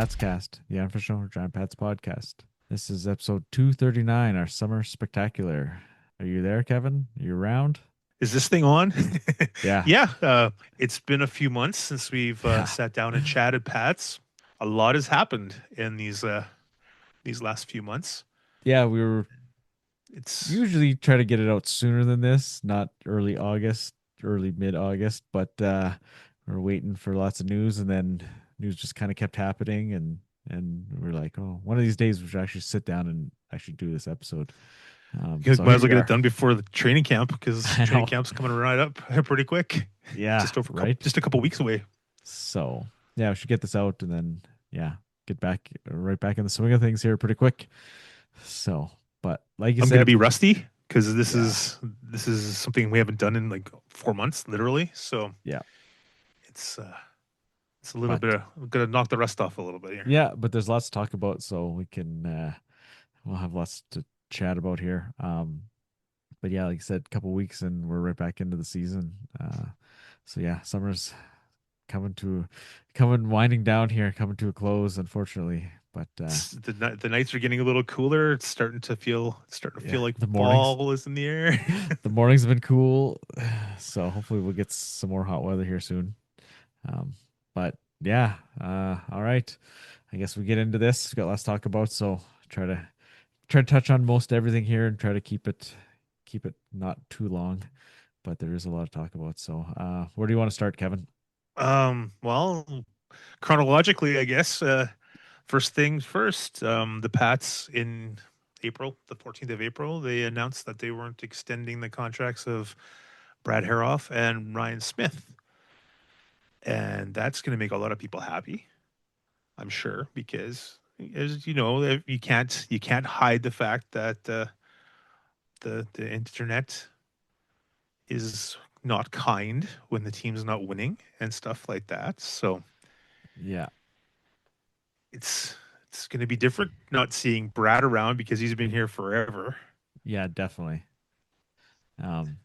Pats Cast, the unofficial Giant Pats podcast. This is episode 239, our summer spectacular. Are you there, Kevin? Are you around? Is this thing on? Yeah. Yeah, it's been a few months since we've Yeah. sat down and chatted, Pats. A lot has happened in these last few months. Yeah, we were It's usually try to get it out sooner than this, not early August, early mid-August, but we're waiting for lots of news and then news just kind of kept happening and we're like, oh, one of these days we should actually sit down and actually do this episode. you So might here as well we get it are. done before the training camp because I training know. camp's coming right up pretty quick. Yeah, right? Just a couple weeks away. So yeah, we should get this out and then yeah, get back right back in the swing of things here pretty quick. So, but like you I'm gonna said, be rusty because yeah, this is something we haven't done in like 4 months, literally. So yeah, it's uh, it's a little but bit. I'm gonna knock the rust off a little bit here. yeah, but there's lots to talk about, so we can we'll have lots to chat about here. But yeah, like I said, a couple weeks and we're right back into the season. So yeah, summer's coming winding down here, coming to a close, unfortunately. But The nights are getting a little cooler. It's starting to feel yeah, like the mornings fall is in the air. the mornings have been cool, so hopefully we'll get some more hot weather here soon. Um, but yeah, all right. I guess we get into this. We've got lots to talk about, so try to try to touch on most everything here and try to keep it not too long. But there is a lot to talk about. So, where do you want to start, Kevin? Well, chronologically, I guess. First things first. The Pats in April, the 14th of April, they announced that they weren't extending the contracts of Brad Harroff and Ryan Smith, and that's going to make a lot of people happy, I'm sure, because as you know, you can't hide the fact that the internet is not kind when the team's not winning and stuff like that. So Yeah, it's it's going to be different not seeing Brad around because he's been here forever. yeah, definitely. Um,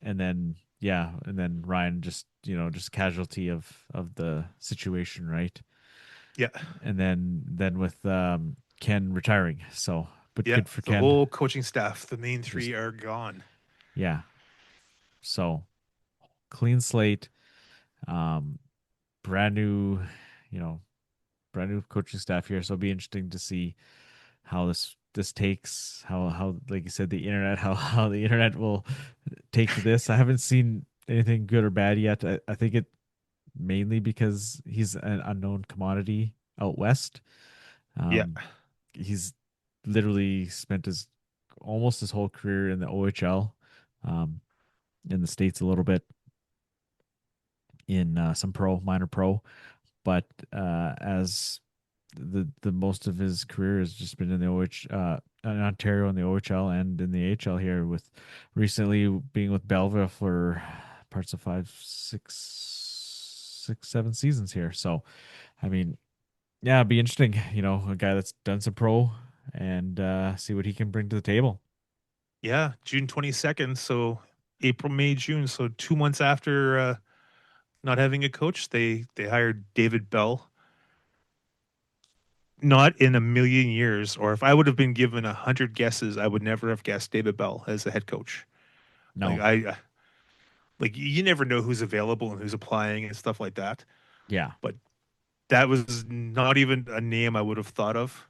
and then yeah, and then Ryan just just casualty of the situation, right? Yeah, And then with Ken retiring, so but yeah. good for The Ken. whole coaching staff, the main Just three, are gone. yeah, so clean slate, um, brand new, you know, brand new coaching staff here. So it'll be interesting to see how this takes how like you said the internet how the internet will take to this. I haven't seen anything good or bad yet. I think it mainly because he's an unknown commodity out west. Yeah, Um, he's literally spent his almost his whole career in the OHL, um, in the states a little bit in some minor pro, but as the most of his career has just been in the OH in Ontario in the OHL and in the AHL here with recently being with Belleville for parts of 7 seasons here. So I mean, yeah, it'd be interesting, a guy that's done some pro and see what he can bring to the table. yeah. June 22nd. So April, May, June. So 2 months after not having a coach, they hired David Bell. Not in a million years, or if I would have been given 100 guesses, I would never have guessed David Bell as the head coach. Like No. like you never know who's available and who's applying and stuff like that. Yeah. But that was not even a name I would have thought of.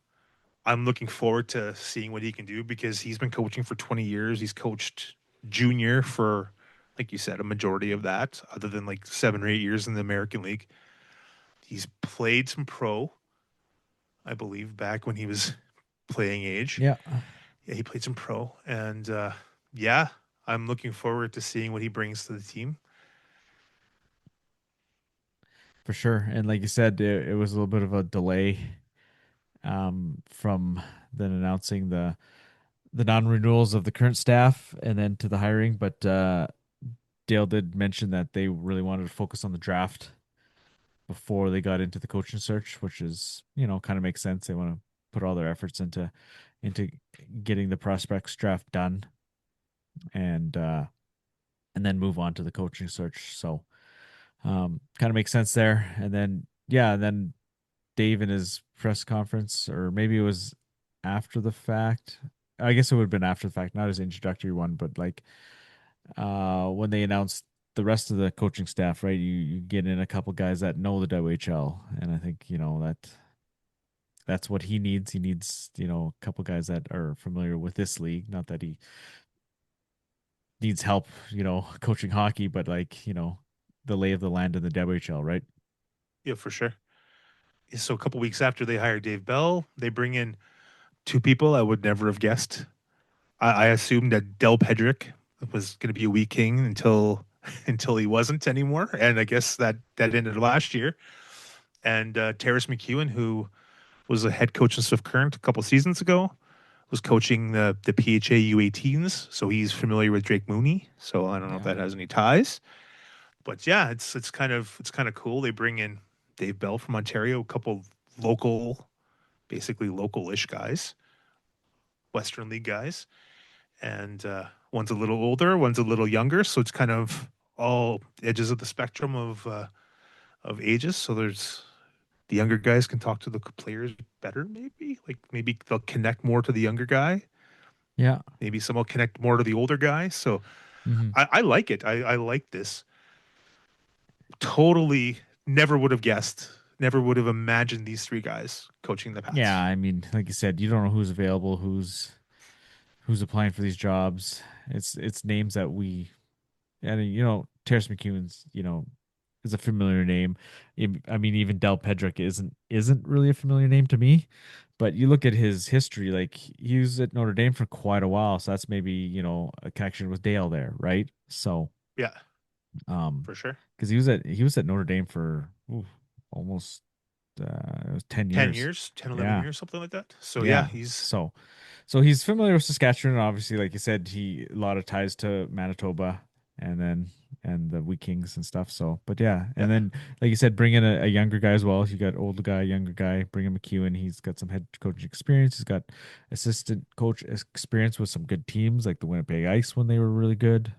I'm looking forward to seeing what he can do because he's been coaching for 20 years. He's coached junior for, like you said, a majority of that, other than like 7 or 8 years in the American League. He's played some pro, I believe, back when he was playing age. Yeah, Yeah, he played some pro, and yeah, I'm looking forward to seeing what he brings to the team. for sure. And like you said, it was a little bit of a delay from then announcing the non-renewals of the current staff and then to the hiring. But Dale did mention that they really wanted to focus on the draft before they got into the coaching search, which is, kind of makes sense. They want to put all their efforts into getting the prospects draft done and then move on to the coaching search. So kind of makes sense there. And then yeah, and then Dave in his press conference, or maybe it was after the fact. I guess it would have been after the fact, not his introductory one, but like when they announced the rest of the coaching staff, right? You get in a couple guys that know the WHL, and I think that's what he needs. He needs a couple guys that are familiar with this league. Not that he needs help, coaching hockey, but like the lay of the land in the WHL, right? Yeah, for sure. So a couple weeks after they hire Dave Bell, they bring in two people I would never have guessed. I assumed that Del Pedrick was going to be a wee king until until he wasn't anymore, and I guess that ended last year. And Terrace McEwen, who was a head coach in Swift Current a couple seasons ago, was coaching the PHA U18s, so he's familiar with Drake Mooney. So I don't know if Yeah. that has any ties, but yeah, it's kind of cool. They bring in Dave Bell from Ontario, a couple local, basically local-ish guys, Western League guys, and one's a little older, one's a little younger, so it's kind of all edges of the spectrum of ages. So there's the younger guys can talk to the players better, maybe. Like maybe they'll connect more to the younger guy. Yeah. Maybe some will connect more to the older guy. So Hmm. I like it. I like this. Totally never would have guessed. Never would have imagined these three guys coaching the Yeah. Pats. I mean, like you said, you don't know who's available, who's applying for these jobs. It's names that we and Terrace McEwen's is a familiar name. I mean, even Del Pedrick isn't really a familiar name to me. But you look at his history, like he was at Notre Dame for quite a while, so that's maybe a connection with Dale there, right? So, Yeah, um, for sure. because he was at Notre Dame for almost it was 10 10 years. years, 10, 11 Yeah, years, something like that. So yeah, yeah. he's, So he's familiar with Saskatchewan. Obviously, like you said, he a lot of ties to Manitoba, and then and the Wheat Kings and stuff. So, but yeah, yeah, and then like you said, bring in a younger guy as well. You got older guy, younger guy. Bring in McEwen. He's got some head coaching experience. He's got assistant coach experience with some good teams, like the Winnipeg Ice when they were really good.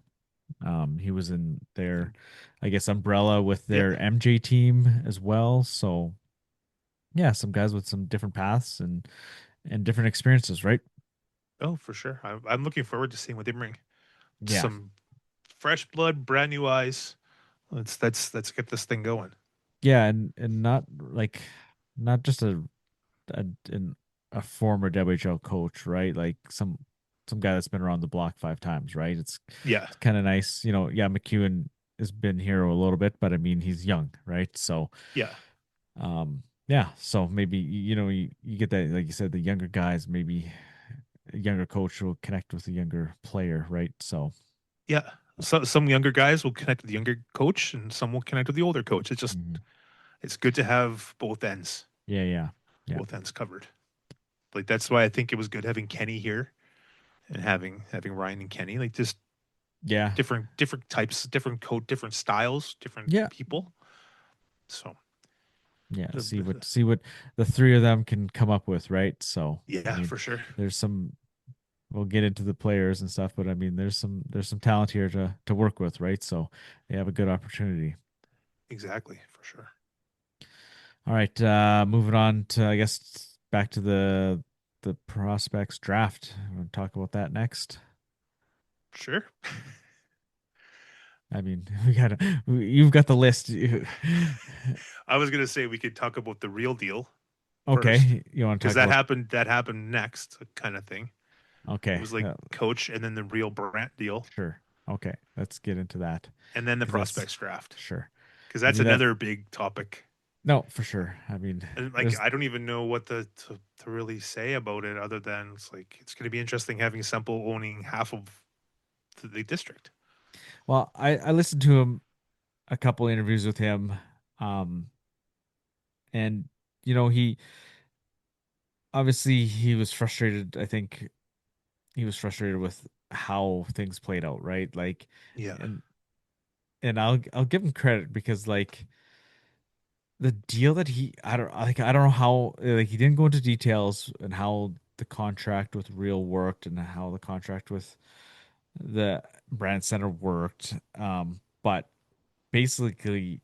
He was in their, and I guess, umbrella with yeah. their MJ team as well. So yeah, some guys with some different paths and different experiences, right? Oh, for sure. I'm looking forward to seeing what they bring. Yeah. Some fresh blood, brand new eyes. Let's get this thing going. Yeah, and not like not just a an, a former WHL coach, right? Like some guy that's been around the block 5 times, right? Yeah, It's kind of nice, yeah. McEwen has been here a little bit, but I mean he's young, right? So, yeah, yeah. So maybe you get that, like you said, the younger guys, maybe a younger coach will connect with a younger player, right? So, yeah. So some younger guys will connect with the younger coach, and some will connect with the older coach. mhm. It's good to have Yeah, yeah, yeah, both ends covered. Like that's why I think it was good having Kenny here and having Ryan and Kenny. Like just yeah, different types, different code, different styles, different yeah. people. So Yeah, uh, see what the three of them can come up with, right? So, I yeah, mean, for sure, there's some we'll get into the players and stuff, but I mean, there's some talent here to work with, right? So, they have a good opportunity. exactly, for sure, All right, moving on to I guess back to the prospects draft. We'll talk about that next. sure. I mean, you've got the list. I was gonna say we could talk about the real deal first Okay, you want to because talk about that happened next kind of thing. It okay, was like coach and then the real Brant deal sure. Okay, let's get into that and then the because that's prospects draft sure. because I that's mean that another big topic. No, for sure. I mean, And like there's I don't even know what to really say about it other than it's like it's going to be interesting having Semple owning half of the district. well, I listened to him a couple interviews with him, um, and he obviously he was frustrated. I think he was frustrated with how things played out, right? Like, Yeah, and I'll give him credit because like the deal that I don't know how like he didn't go into details and how the contract with Real worked and how the contract with the brand center worked. But basically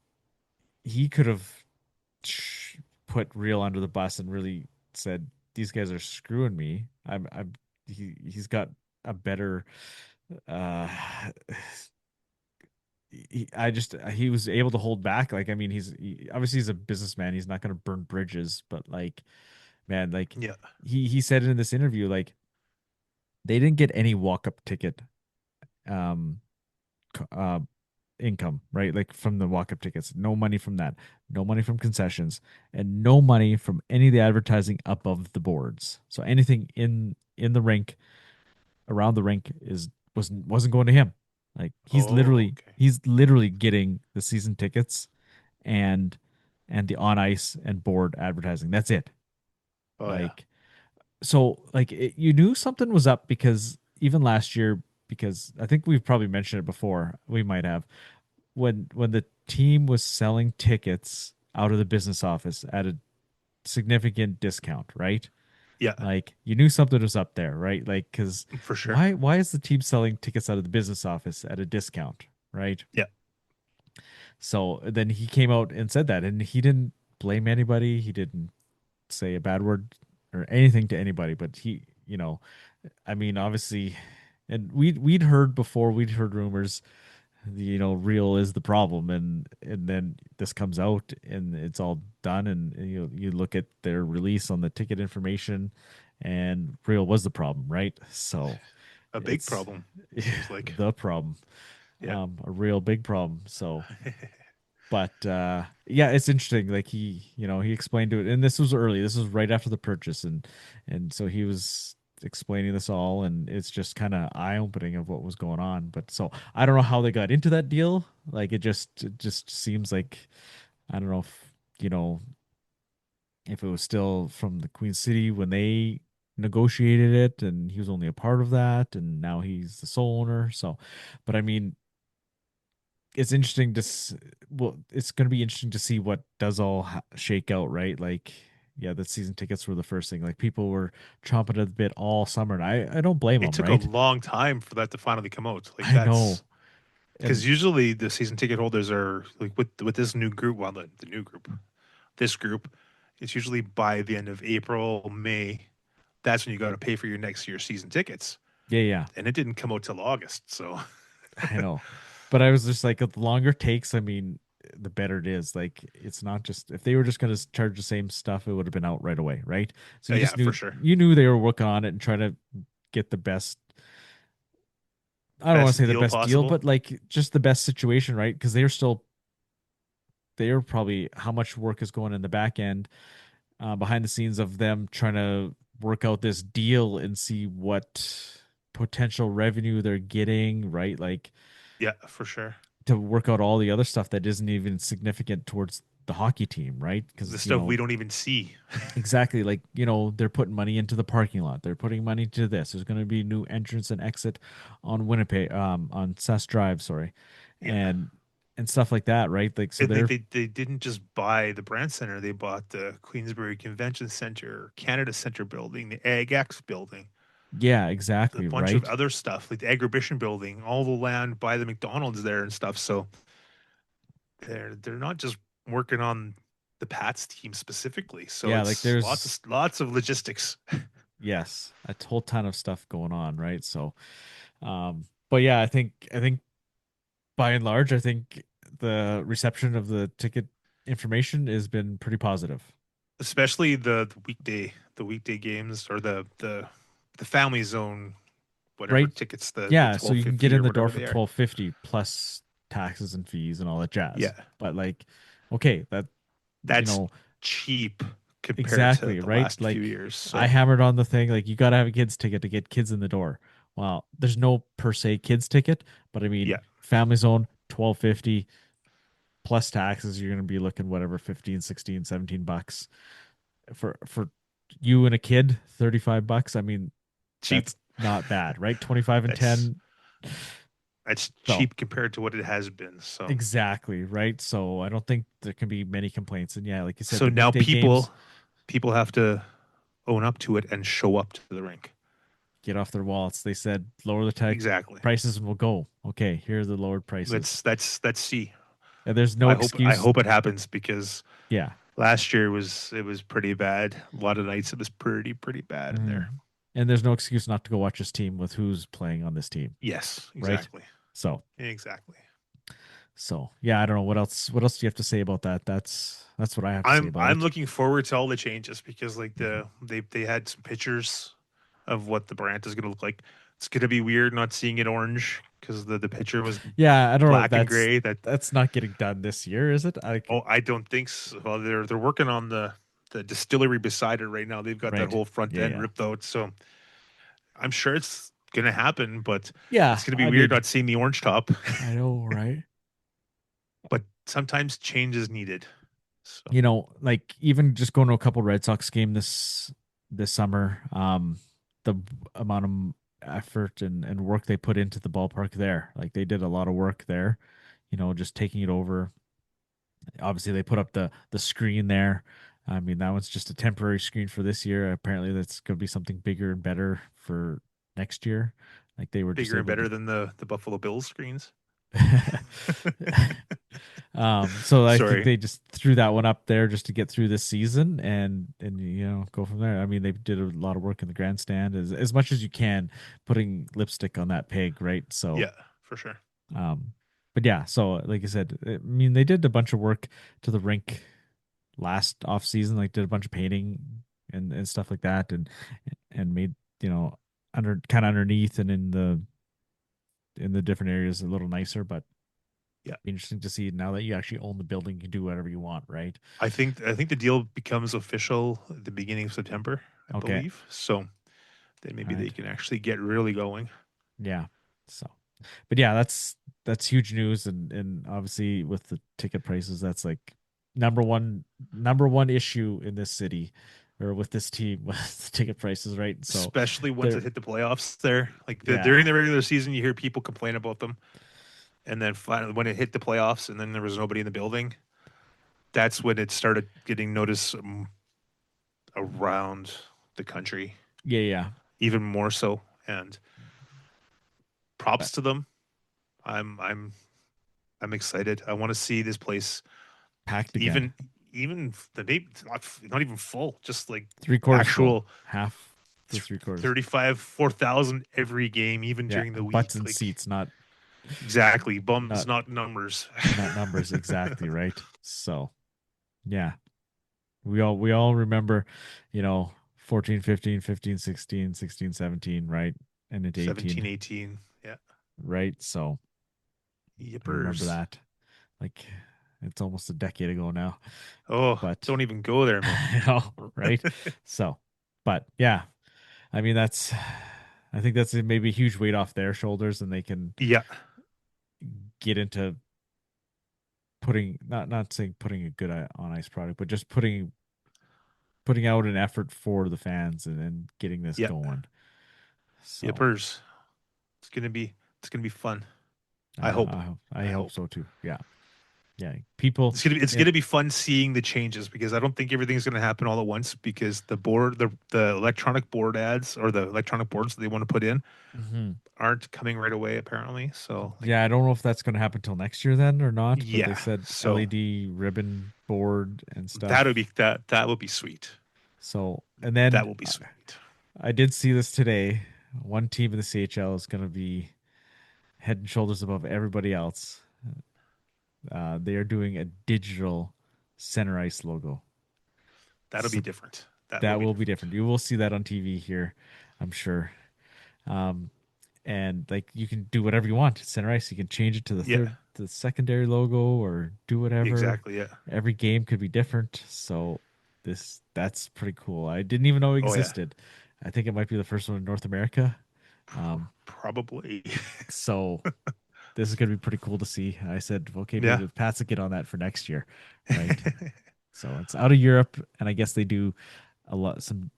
he could have put Real under the bus and really said these guys are screwing me. He's got a better uh he was able to hold back. Like, I mean, obviously he's a businessman. He's not going to burn bridges, but like, man, like Yeah. he said in this interview, like they didn't get any walk up ticket um income, right? Like from the walk up tickets, no money from that, no money from concessions, and no money from any of the advertising above the boards. So anything in the rink, around the rink, wasn't going to him. Like Oh, okay. he's literally getting the season tickets and the on ice and board advertising. That's it. Oh yeah. Like, so like you knew something was up because even last year, because I think we've probably mentioned it before, we might have, when the team was selling tickets out of the business office at a significant discount, right? Yeah, Like you knew something was up there, right? Like, because for sure. why is the team selling tickets out of the business office at a discount, right? Yeah. So then he came out and said that, and he didn't blame anybody. He didn't say a bad word or anything to anybody, but I mean, obviously, and we'd heard before, we'd heard rumors, real is the problem, and then this comes out and it's all done, and you look at their release on the ticket information, and real was the problem, right? So A big it's problem, seems like. the problem, Yeah. a real big problem. So but yeah, it's interesting. Like he explained to it, and this was early. This was right after the purchase, and so he was explaining this all, and it's just kind of eye opening of what was going on. But so I don't know how they got into that deal. Like it just seems like I don't know if it was still from the Queen City when they negotiated it, and he was only a part of that, and now he's the sole owner. So, but I mean, it's interesting well, it's going to be interesting to see what does all shake out, right? Like, yeah, the season tickets were the first thing. Like, people were chomping at the bit all summer, and I don't blame It them, took a right? long time for that to finally come out. Like I know, that's and because usually the season ticket holders are like with this new group, well, the new group, this group, it's usually by the end of April, May. That's when you got to pay for your next year's season tickets, yeah, yeah, and it didn't come out till August. So I know. But I was just like, the longer it takes, I mean, the better it is. Like, it's not just if they were just going to charge the same stuff, it would have been out right away, right? So yeah, for sure, you knew they were working on it and trying to get the best. I don't want to best say the deal best deal, possible. but like just the best situation, right? Because they're probably how much work is going in the back end, behind the scenes of them trying to work out this deal and see what potential revenue they're getting, right? Like Yeah, for sure. to work out all the other stuff that isn't even significant towards the hockey team, right? The Because, stuff we don't even see. exactly, like, they're putting money into the parking lot. They're putting money to this. There's going to be new entrance and exit on Winnipeg, on Sess Drive, sorry. Yeah. And stuff like that, right? Like, so And they, they're, they they didn't just buy the brand center; they bought the Queensbury Convention Center, Canada Center building, the AgX building, yeah, a exactly, bunch of right? other stuff like the Agribition building, all the land by the McDonald's there and stuff. So they're not just working on the Pats team specifically. So Yeah, like it's lots there's, of lots of logistics. yes, a whole ton of stuff going on, right? So, but yeah, I think by and large, I think the reception of the ticket information has been pretty positive, Especially the weekday games or the family zone whatever right? tickets the Yeah, so you can get 12.50 in or the door whatever for they are. 12.50 plus taxes and fees and all that jazz. Yeah, But like, okay, that you that's know cheap compared to exactly, the right? last few Like, years. I So hammered on the thing, like you got to have a kids ticket to get kids in the door. Well, there's no per se kids ticket, but I mean, yeah, family zone 12.50 plus taxes, you're going to be looking whatever 15, 16, $17 for you and a kid, $35. I mean, cheap. that's not bad, right? 25 and That's 10. that's So, cheap compared to what it has been. So exactly, right? So, I don't think there can be many complaints. And yeah, like you said, so the now weekday games people have to own up to it and show up to the rink. get off their wallets. They said lower the tech Exactly. prices and we'll go. Okay, here are the lowered prices. That's C. And there's no I excuse. hope it happens because Yeah. Last year was pretty bad. A lot of nights it was pretty bad in Hmm. there. And there's no excuse not to go watch this team with who's playing on this team, Yes, right? exactly. So, Exactly. yeah, I don't know what else. What else do you have to say about that? That's what I have to say about I'm it. looking forward to all the changes because like Hmm. they had some pictures of what the brand is going to look like. It's going to be weird not seeing it orange because the picture was Yeah, I don't know if black and gray. That that's not getting done this year, is it? oh, I don't think so. Well, they're working on the distillery beside it right now. They've got that Right. whole front Yeah, end yeah. ripped out, so I'm sure it's going to happen. But Yeah, it's going to be I weird mean, not seeing the orange top. I know, right? But sometimes change is needed. So Like even just going to a couple Red Sox game this summer, the amount of effort and work they put into the ballpark there, like they did a lot of work there, just taking it over. Obviously, they put up the screen there. I mean, that one's just a temporary screen for this year. Apparently, that's going to be something bigger and better for next year. Like they were just bigger and able to. better than the Buffalo Bills screens. So I think Sorry. they just threw that one up there just to get through this season and go from there. I mean, they did a lot of work in the grandstand as much as you can, putting lipstick on that pig, right? So, Yeah, for sure. um, but yeah, so like I said, I mean, they did a bunch of work to the rink last off season, like did a bunch of painting and stuff like that, and made underneath and in the different areas a little nicer, but Yeah. interesting to see now that you actually own the building, you can do whatever you want, right? I think the deal becomes official at the beginning of September, I Okay. believe. So then maybe All they right. can actually get really going. Yeah. So, but yeah, that's huge news, and obviously with the ticket prices, that's like number one number one issue in this city or with this team with the ticket prices, right? So Especially once they're it hit the playoffs there. Like yeah. during the regular season you hear people complain about them. And then finally when it hit the playoffs and then there was nobody in the building, that's when it started getting noticed around the country, Yeah, yeah. even more so. And But props to them. I'm I'm excited. I want to see this place packed again. even even the maybe not even full, just like 3/4 full. actual Half to 3/4. 35 4,000 every game, even Yeah. during the Butts week. and Like seats, not exactly, bums, not not numbers. not numbers exactly, right? So, yeah. We all remember, 14, 15, 15, 16, 16, 17, right? And into 17, 18, 18. Yeah. right? So I remember Yippers. that. Like it's almost a decade ago now. Oh, But don't even go there, man. right? So, but yeah, I mean I think that's maybe a huge weight off their shoulders and they can Yeah. get into putting not saying putting a good on ice product, but just putting out an effort for the fans and getting this Yeah. going. So Yippers. It's gonna be it's gonna be fun. I hope. I I hope hope. so too. Yeah, yeah. People, It's it, gonna be fun seeing the changes because I don't think everything's gonna happen all at once because the electronic board ads or the electronic boards that they want to put in mhm. aren't coming right away apparently. So like Yeah, I don't know if that's going to happen till next year then or not, but they yeah. said So LED ribbon board and that would stuff. be that would be sweet. So, and then That will be sweet. I did see this today. One team in the CHL is going to be head and shoulders above everybody else. They are doing a digital center ice logo. That'll be So different. That will that be will be different. different. You will see that on TV here, I'm sure. Um, and like you can do whatever you want. Center ice, you can change it to Yeah, the secondary logo or do whatever. exactly. Yeah. Every game could be different. So that's pretty cool. I didn't even know it Oh yeah. existed. I think it might be the first one in North America. Um, Probably. so this is gonna be pretty cool to see. I said, okay, maybe Yeah. the Pats will get on that for next year, right? So it's out of Europe, and I guess they do a lot. Some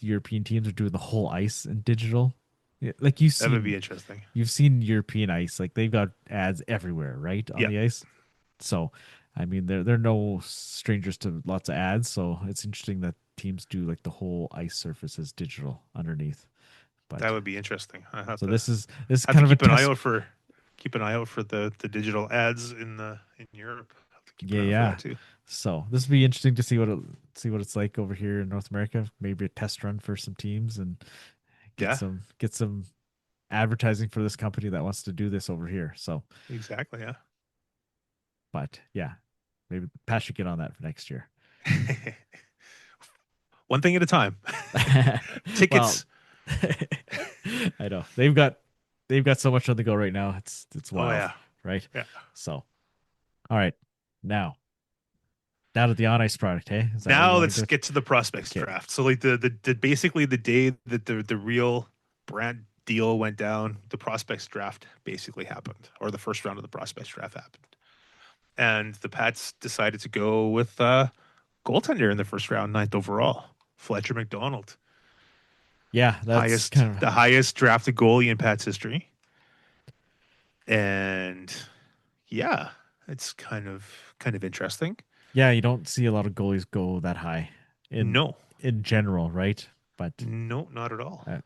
European teams are doing the whole ice in digital. Yeah, like That would be interesting. you've seen European ice, like they've got ads everywhere, right, on Yeah. the ice. So, I mean, they're no strangers to lots of ads. So it's interesting that teams do like the whole ice surface as digital underneath. That But would be interesting. I so this is have to kind of a keep an eye test. out for the digital ads in Europe. keep an Yeah, eye out for yeah. that too. So this will be interesting to see what it's like over here in North America. Maybe a test run for some teams and Yeah, get some advertising for this company that wants to do this over here. So, exactly. Yeah. but yeah, maybe Pat should get on that for next year. One thing at a time. Well, Tickets. I know they've got so much on the go right now. It's Oh wild, yeah, right? yeah. So, all right, now down to the on ice product. Hey, is that where you Now want to let's go? get to the prospects Okay. draft. So like the basically the day that the real brand deal went down, the prospects draft basically happened, or the first round of the prospects draft happened, and the Pats decided to go with goaltender in the first round, ninth overall, Fletcher McDonald, Yeah, that's highest kind of the highest drafted goalie in Pats history, and yeah, it's kind of interesting. yeah. You don't see a lot of goalies go that high in No, in general, right? But no, not at all. uh,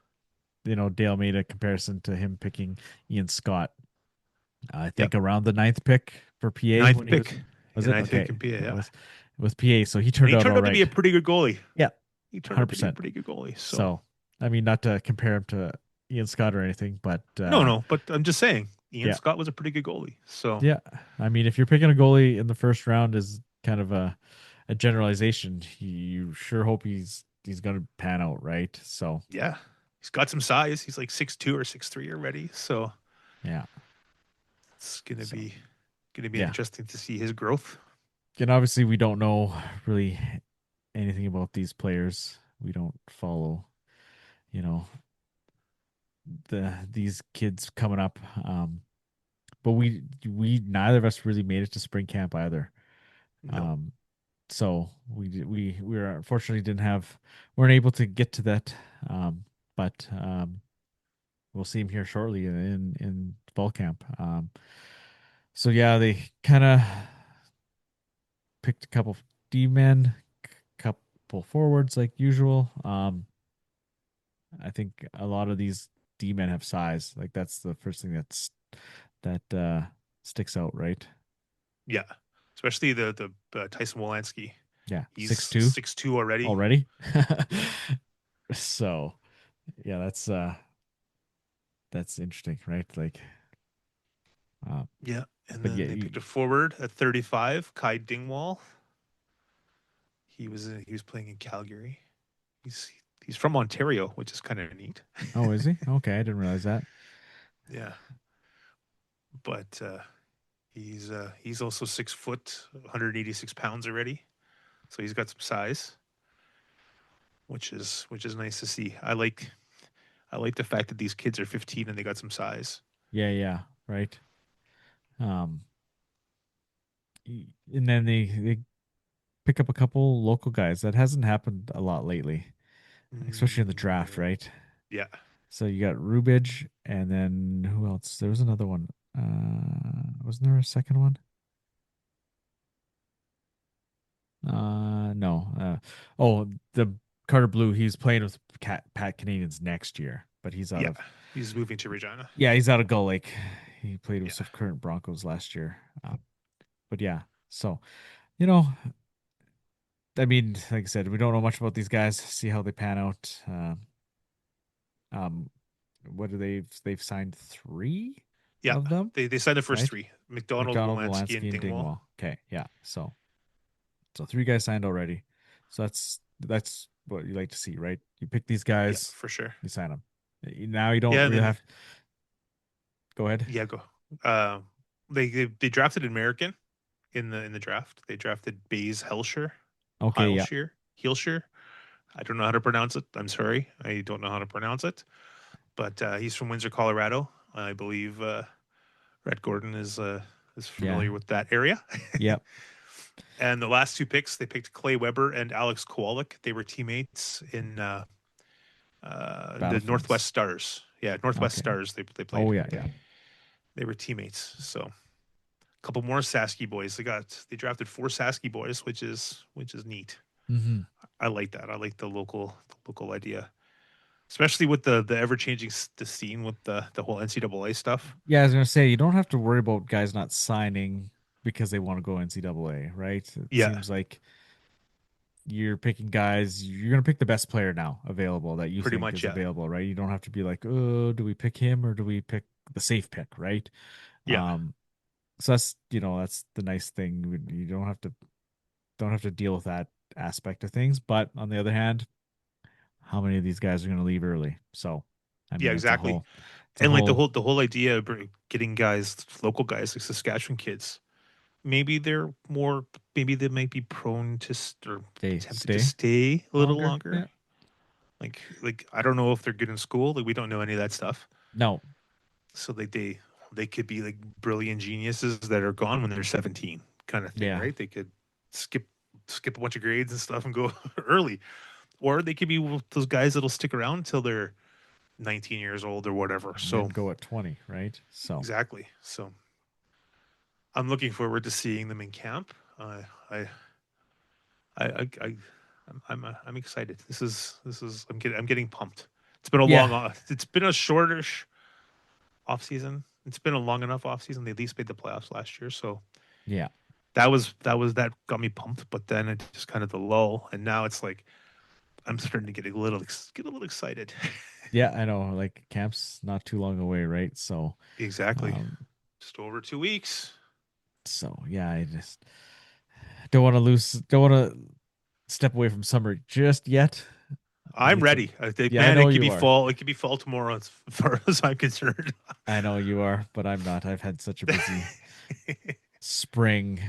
Dale made a comparison to him picking Ian Scott. I Yep, think around the ninth pick for PA ninth when he pick, was and it I think okay in PA, yeah. with PA, so he And turned he out turned all out to be right. a pretty good goalie. Yeah, He turned out to be a 100%. pretty good goalie. So So I mean, not to compare him to Ian Scott or anything, but no, no, but I'm just saying Ian yeah, Scott was a pretty good goalie. So yeah. I mean, if you're picking a goalie in the first round is kind of a generalization. You sure hope he's going to pan out, right? So yeah, he's got some size. He's like 6'2" or 6'3" already. So yeah, it's gonna so be yeah, interesting to see his growth. and obviously we don't know really anything about these players. We don't follow, you know, these kids coming up. But we neither of us really made it to spring camp either. No, Um, so we were unfortunately didn't have weren't able to get to that. But we'll see him here shortly in fall camp. So yeah, they kind of picked a couple D men, couple forwards like usual. I think a lot of these D men have size. Like that's the first thing that sticks out, right? yeah, especially the Tyson Wolanski. Yeah, He's 6'2" 6'2" already. already. Yeah, So yeah, that's interesting, right? Like, uh, yeah. And but then yeah, they picked a forward at 35, Kai Dingwall. He was playing in Calgary. He's he's from Ontario, which is kind of neat. oh, is he? Okay, I didn't realize that. Yeah, but he's also 6 foot, 186 pounds already. So he's got some size, which is nice to see. I like the fact that these kids are 15 and they got some size. Yeah, yeah, right. Um, and then they pick up a couple local guys. That hasn't happened a lot lately, especially in the draft, Mm, right? yeah, So you got Rubidge, and then who else? There was another one. Wasn't there a second one? No. Oh, the Carter Blue. He's playing with Pat Canadians next year, but he's out yeah. of He's moving to Regina. yeah, he's out of Gull Lake. He played with Yeah, some current Broncos last year. But yeah, so you know, I mean, like I said, we don't know much about these guys. See how they pan out. Um, what do they've signed three yeah. of them, They signed the first right? three: McDonald, McDonald, Wolanski, and Volansky, and Dingwall. Dingwall. Okay, yeah. So three guys signed already. So that's what you like to see, right? You pick these Yeah, guys, for sure. you sign them. Now you don't Yeah, and really then have. Go ahead. yeah, go. Uh, they drafted an American in the draft. They drafted Baze Helsher, Okay, yeah, Heilshire. I don't know how to pronounce it. I'm sorry, I don't know how to pronounce it. But he's from Windsor, Colorado. I believe Red Gordon is yeah, familiar with that area. yeah. And the last two picks, they picked Clay Weber and Alex Kowalik. They were teammates in the Northwest Battlefield's Stars. Yeah, Northwest okay. Stars. They Oh played. yeah, yeah. They were teammates. So a couple more Sasky boys. They drafted four Sasky boys, which is neat. Hmm. I like that. I like the local idea, especially with the ever changing the scene with the whole NCAA stuff. Yeah, I was gonna say you don't have to worry about guys not signing. because they want to go NCAA, right? It Yeah, seems like you're picking guys, you're going to pick the best player now available that you pretty think much. is Yeah, available, right? You don't have to be like, oh, do we pick him or do we pick the safe pick, right? yeah, Um, so that's, that's the nice thing. You don't have to deal with that aspect of things. But on the other hand, how many of these guys are going to leave early? So, I yeah, mean, exactly. it's a And like whole, the whole idea of getting guys, local guys like Saskatchewan kids, maybe they're more, maybe they might be prone to or they tempted to stay stay a little longer. longer. Yeah. Like I don't know if they're good in school. Like we don't know any of that stuff. No. So they could be like brilliant geniuses that are gone when they're 17, kind of thing, Yeah. right? They could skip skip a bunch of grades and stuff and go early, or they could be those guys that'll stick around until they're 19 years old or whatever. And then So go at 20, right? So, exactly. So I'm looking forward to seeing them in camp. I I I'm excited. This is I'm getting pumped. It's been a yeah. long it's been a shortish off season. It's been a long enough off season. They at least made the playoffs last year, so Yeah. that got me pumped. But then it just kind of the lull, and now it's like I'm starting to get a little excited. Yeah. I know. Like, camp's not too long away, right? So, Exactly. um, Just over 2 weeks. yeah, I just don't want to step away from summer just yet. I'm It's ready. I think, Yeah, I man, know it could you be are. fall. It could be fall tomorrow, as far as I'm concerned. I know you are, but I'm not. I've had such a busy spring,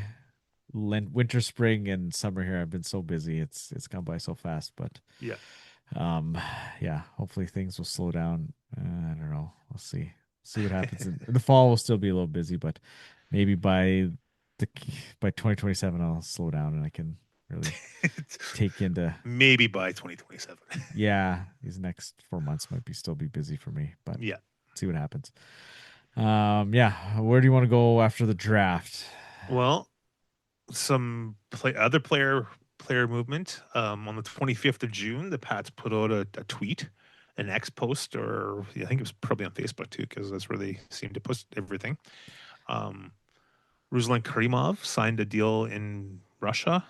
winter, spring, and summer here. I've been so busy. It's gone by so fast, but Yeah. um, yeah, hopefully things will slow down. I don't know. We'll see. See what happens. In the fall will still be a little busy, but maybe the by 2027 I'll slow down and I can really take into Maybe by 2027. yeah, these next 4 months might be still be busy for me, but Yeah. see what happens. Yeah, where do you want to go after the draft? Well, some other player movement. On the 25th of June, the Pats put out a tweet, an X post, or I think it was probably on Facebook too, because that's where they seem to post everything. Um, Ruslan Karimov signed a deal in Russia,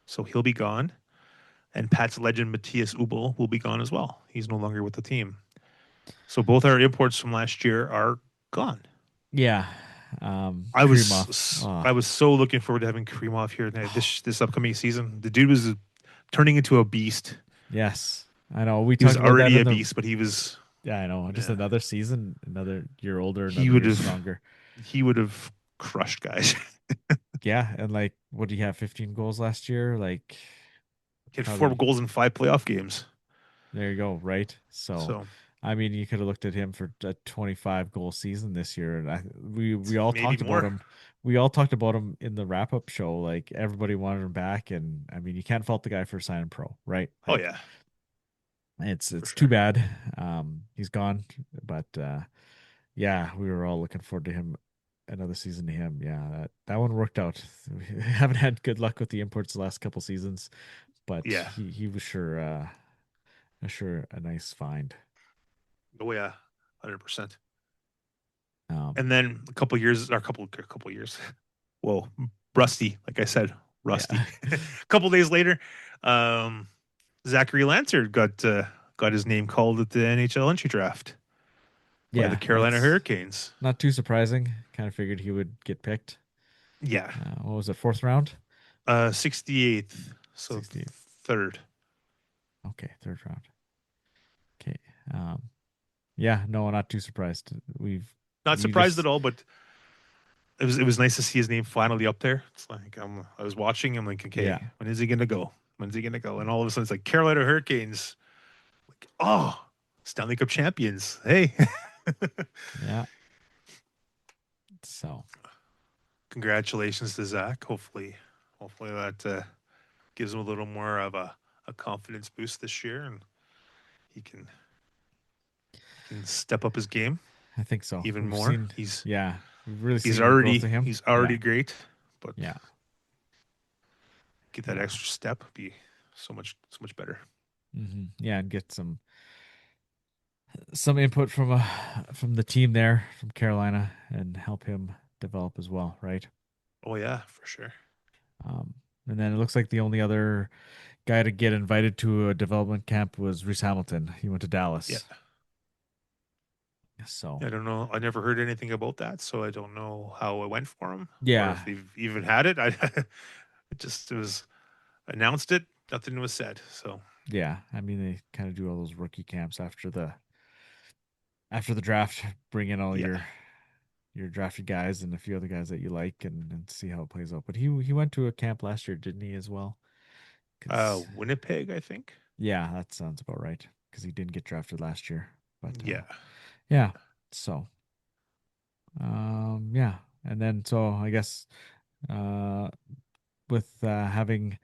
so he'll be gone. And Pats legend Matthias Ubel will be gone as well. He's no longer with the team. So both our imports from last year are gone. Yeah, Krimov. I was so looking forward to having Karimov here this upcoming season. The dude was turning into a beast. Yes, I know. We He was talked about that already in a the beast, but he was yeah, I know. Just yeah, another season, another year older, he another would year have stronger. he would have crushed guys. Yeah, and like, what do you have? 15 goals last year. Like, He had 4 probably goals in 5 playoff games. there you go, right? So, So I mean, you could have looked at him for a 25 goal season this year, and we all maybe talked about more. him. We all talked about him in the wrap up show. Like, everybody wanted him back, and I mean, you can't fault the guy for signing pro, right? Oh Like, yeah, it's for it's too sure. bad. He's gone, but yeah, we were all looking forward to him another season to him. Yeah, that one worked out. We haven't had good luck with the imports the last couple seasons, but Yeah. he was sure a nice find. Oh yeah, 100%. Um, And then a couple years. Whoa, Rusty, like I said, yeah, Rusty. A couple days later, um, Zachary Lancer got his name called at the NHL entry draft by the yeah, Carolina that's Hurricanes. not too surprising. Kind of figured he would get picked. Yeah, What was it, fourth round? 68th, so 68. third. Okay, third round. Okay. Um, yeah, no, not too surprised. Not We surprised at just all, but it was nice to see his name finally up there. It's like I was watching. I'm like, yeah, okay, when is he gonna go? When's he gonna go? And all of a sudden, it's like Carolina Hurricanes. Like, oh, Stanley Cup champions. Hey, yeah. So congratulations to Zach. Hopefully that gives him a little more of a confidence boost this year, and he can step up his game I think so. even We've more. seen, yeah, we've really seen the growth of him. He's Yeah, already great, but yeah, get that yeah, extra step be so much better. yeah, and get some input from the team there from Carolina and help him develop as well, right? Oh yeah, for sure. Um, and then it looks like the only other guy to get invited to a development camp was Reese Hamilton. He went to Yeah. Dallas. So, I don't know. I never heard anything about that, so I don't know how it went for him or yeah, if they've even had it. I it was announced it, nothing was said. So yeah. I mean, they kind of do all those rookie camps after the draft, bring in all yeah. your drafted guys and a few other guys that you like and see how it plays out. But he went to a camp last year, didn't he, as well? Because Winnipeg, I think. yeah, that sounds about right. Because he didn't get drafted last year. But Yeah. yeah, so yeah, and then so I guess uh, with having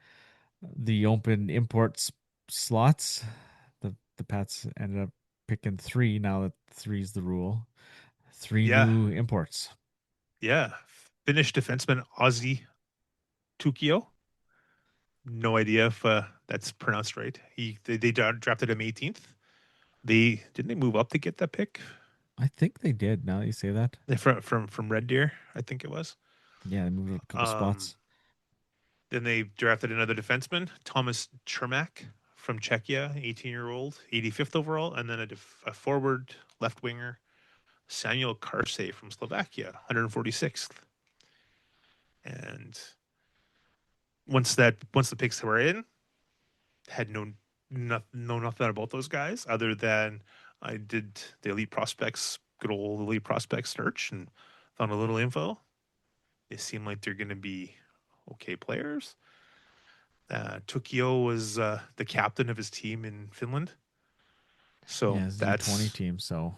the open imports slots, the Pats ended up picking three. Now that three's the rule, three Yeah. new imports. Yeah. Finnish defenseman Ozzy Tukio. No idea if that's pronounced right. They drafted him 18th. They didn't they move up to get that pick. I think they did. Now that you say that, From Red Deer, I think it was. yeah, they moved up a couple Um, spots. then they drafted another defenseman, Thomas Chermak from Czechia, 18-year-old, 85th overall, and then a forward left winger, Samuel Karsay from Slovakia, 146th. And once the picks were in, had know nothing about those guys other than I did the elite prospects, good old elite prospect search, and found a little info. They seem like they're going to be okay players. Tukio was the captain of his team in Finland, so Yeah, his U20 that's team. So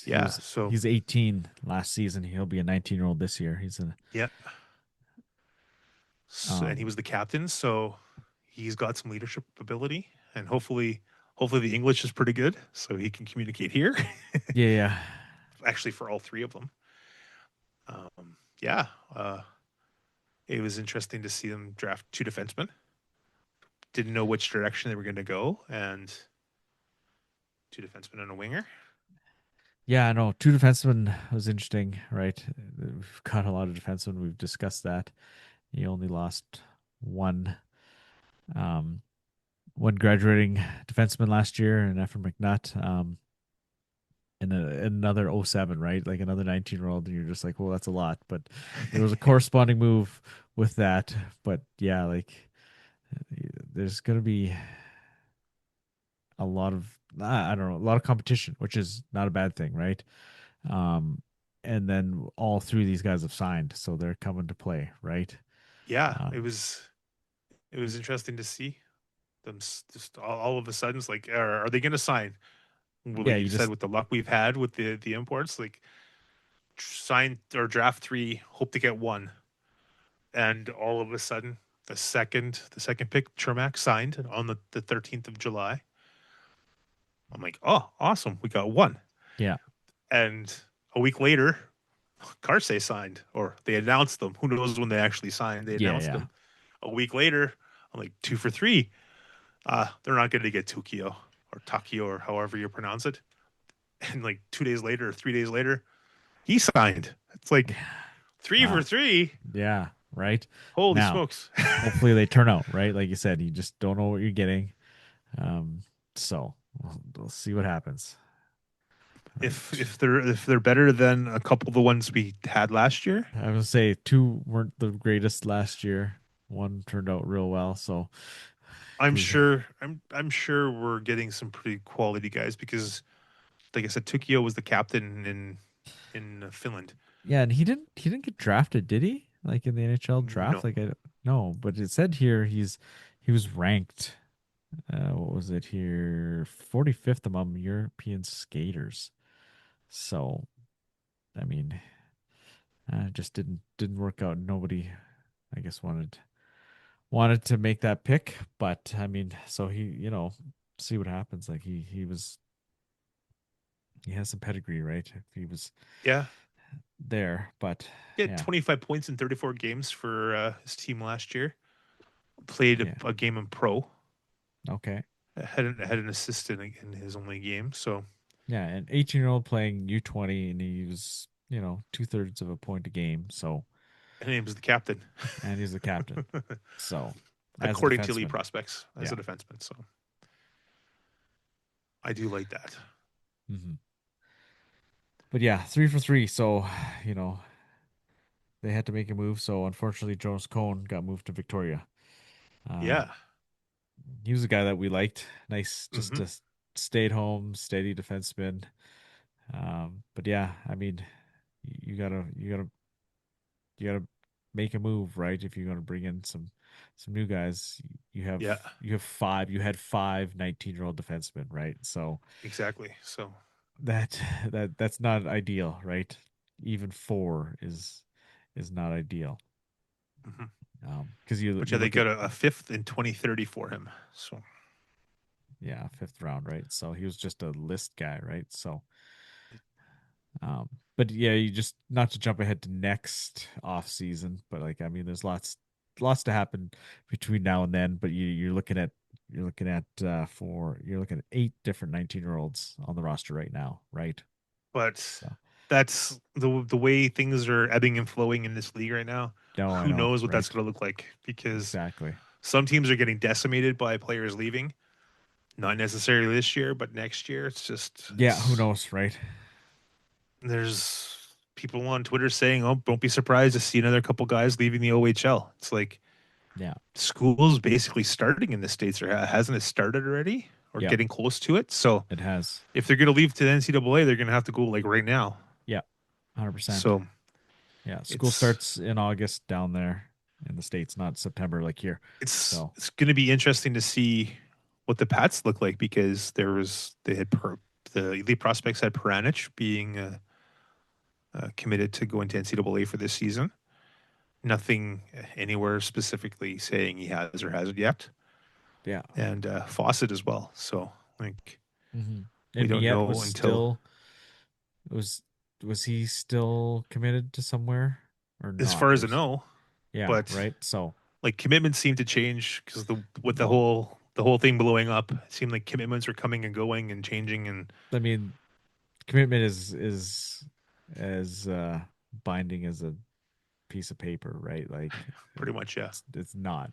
yeah. So he's 18 last season. He'll be a 19-year-old this year. He's a yeah, and he um was the captain, so he's got some leadership ability, and hopefully the English is pretty good, so he can communicate here. yeah, yeah. Actually, for all three of them, yeah, it was interesting to see them draft two defensemen. Didn't know which direction they were going to go, and two defensemen and a winger. Yeah, I know. Two defensemen was interesting, right? We've got a lot of defensemen. We've discussed that. He only lost one um one graduating defenseman last year, and Ephraim McNutt. And another '07, right? Like another 19-year-old, and you're just like, well, that's a lot. But there was a corresponding move with that. But yeah, like there's gonna be a lot of I don't know, a lot of competition, which is not a bad thing, right? Um, and then all three of these guys have signed, so they're coming to play, right? Yeah, Um, it was interesting to see them just all of a sudden. It's like, are they going to sign? yeah, Like you you said, just with the luck we've had with the imports, like sign or draft three, hope to get one, and all of a sudden, the second pick, Chermak signed on the 13th of July. I'm like, oh, awesome, we got one. yeah, And a week later, Carsey signed, or they announced them. Who knows when they actually signed? They yeah, announced yeah, them. A week later, I'm like, two for three. They're not going to get Tukio or Takio or however you pronounce it. And like 2 days later, or 3 days later, he signed. It's like three for wow, three. yeah, right. Holy Now, smokes! hopefully they turn out right, like you said. You just don't know what you're getting. Um, so we'll see what happens. Right. If they're better than a couple of the ones we had last year, I would say two weren't the greatest last year. One turned out real well. So we, I'm sure we're getting some pretty quality guys because, like I said, Tukio was the captain in Finland. yeah, and he didn't get drafted, did he? Like in the NHL draft? No, Like I no, but it said here he was ranked. What was it here? 45th among European skaters. So I mean, just didn't work out. Nobody, I guess, wanted to make that pick, but I mean, so he, see what happens. Like he has some pedigree, right? If he was yeah, there, but he had yeah, 25 points in 34 games for his team last year. Played yeah, a game in pro. okay, Had an assist in his only game. So yeah, an 18-year-old playing U20, and he was, 2/3 of a point a game. So And he was the captain, and he's the captain. So as a according to Elite defenseman, Prospects, as yeah. a defenseman. So I do like that. Hmm. But yeah, 3 for 3. So, you know, they had to make a move. So unfortunately, Jonas Cohn got moved to Victoria. Um, Yeah. he was a guy that we liked. Nice, just Hmm. a stay at home, steady defenseman. But yeah, I mean, you gotta make a move, right? If you're gonna bring in some new guys, you have Yeah. you have five. You had five 19-year-old defensemen, right? So Exactly. So, that that's not ideal, right? Even four is not ideal. mhm. Because you But you yeah, they look at got a fifth in 2030 for him. So yeah, fifth round, right? So he was just a list guy, right? So um, but yeah, you just not to jump ahead to next off season, but like I mean, there's lots to happen between now and then. But you're looking at 8 different 19-year-olds on the roster right now, right? but So that's the way things are ebbing and flowing in this league right now. no, I Who know, knows what that's right? going to look like? Because Exactly. some teams are getting decimated by players leaving. Not necessarily this year, but next year. Yeah, who It's knows, right? there's people on Twitter saying, "Oh, don't be surprised to see another couple guys leaving the OHL." It's like Yeah, school's basically starting in the states, or hasn't it started already, or yeah, getting close to it? So it has. if they're going to leave to the NCAA, they're going to have to go like right now. Yeah, 100%. So Yeah, school it's starts in August down there in the States, not September like here. it's So, it's going to be interesting to see what the Pats look like because the elite prospects had Peranich being committed to going to NCAA for this season. Nothing anywhere specifically saying he has or hasn't yet, yeah. and Fawcett as well. So like Hmm. we And don't Miette know was until, still was was he still committed to somewhere or as not? far as I Was know, yeah, but right? So, like commitments seem to change because the well, whole thing blowing up, it seemed like commitments were coming and going and changing, and I mean, commitment is as binding as a piece of paper, right? Like pretty much yeah. it's not.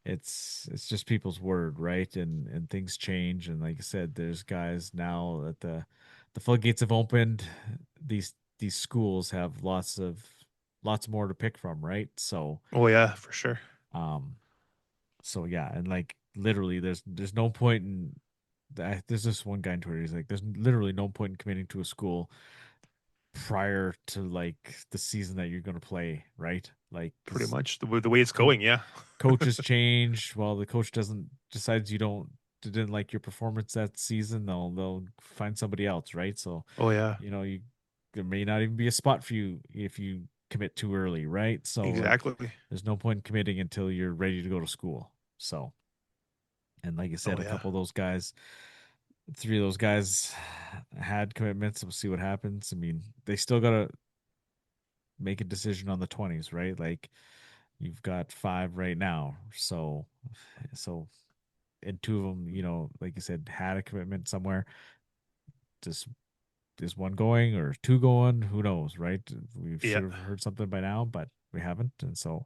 It's just people's word, right? And things change. And like I said, there's guys now that the floodgates have opened. These schools have lots more to pick from, right? So Oh yeah, for sure. um so yeah, and like literally there's no point in there's this one guy on Twitter, he's like, there's literally no point in committing to a school prior to like the season that you're gonna play, right? Like Pretty because much the way it's coach going, yeah. coaches change. Well, the coach doesn't decides you don't didn't like your performance that season, they'll find somebody else, right? So, Oh yeah, you there may not even be a spot for you if you commit too early, right? So like exactly. there's no point in committing until you're ready to go to school. So, and like I said, Oh a yeah, couple of those guys, three of those guys had commitments. We'll see what happens. I mean, they still gotta make a decision on the 20s, right? Like you've got five right now. So and two of them, like you said, had a commitment somewhere. Just is one going or two going? Who knows, right? We yeah. should have heard something by now, but we haven't. And so,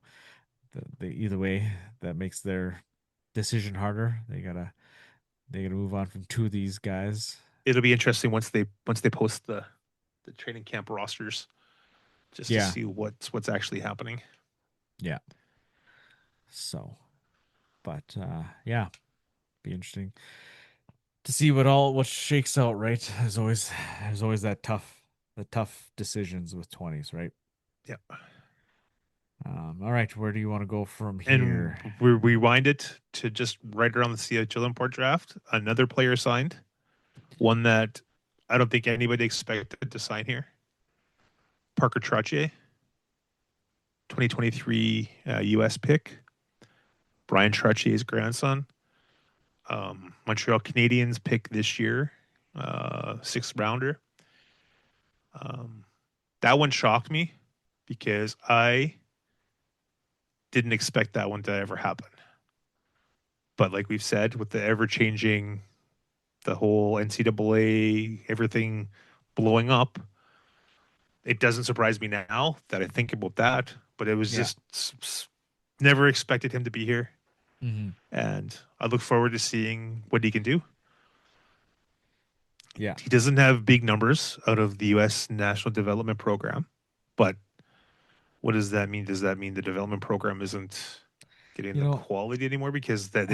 either way, that makes their decision harder. They gotta move on from two of these guys. It'll be interesting once they post the training camp rosters just to Yeah, see what's actually happening. yeah. So, but yeah, be interesting to see what shakes out. Right? There's always the tough decisions with 20s, right? Yeah. All right, where do you want to go from And here? we rewind it to just right around the CHL import draft. Another player signed, one that I don't think anybody expected to sign here. Parker Trottier, 2023 US pick. Brian Trottier's grandson. Montreal Canadiens pick this year, sixth rounder. Um, that one shocked me because I didn't expect that one to ever happen. But like we've said, with the ever changing, the whole NCAA, everything blowing up, it doesn't surprise me now that I think about that. but it was Yeah. just never expected him to be here. Hmm. And I look forward to seeing what he can do. Yeah. He doesn't have big numbers out of the U.S. National Development Program, but what does that mean? Does that mean the development program isn't getting You the know, quality anymore because that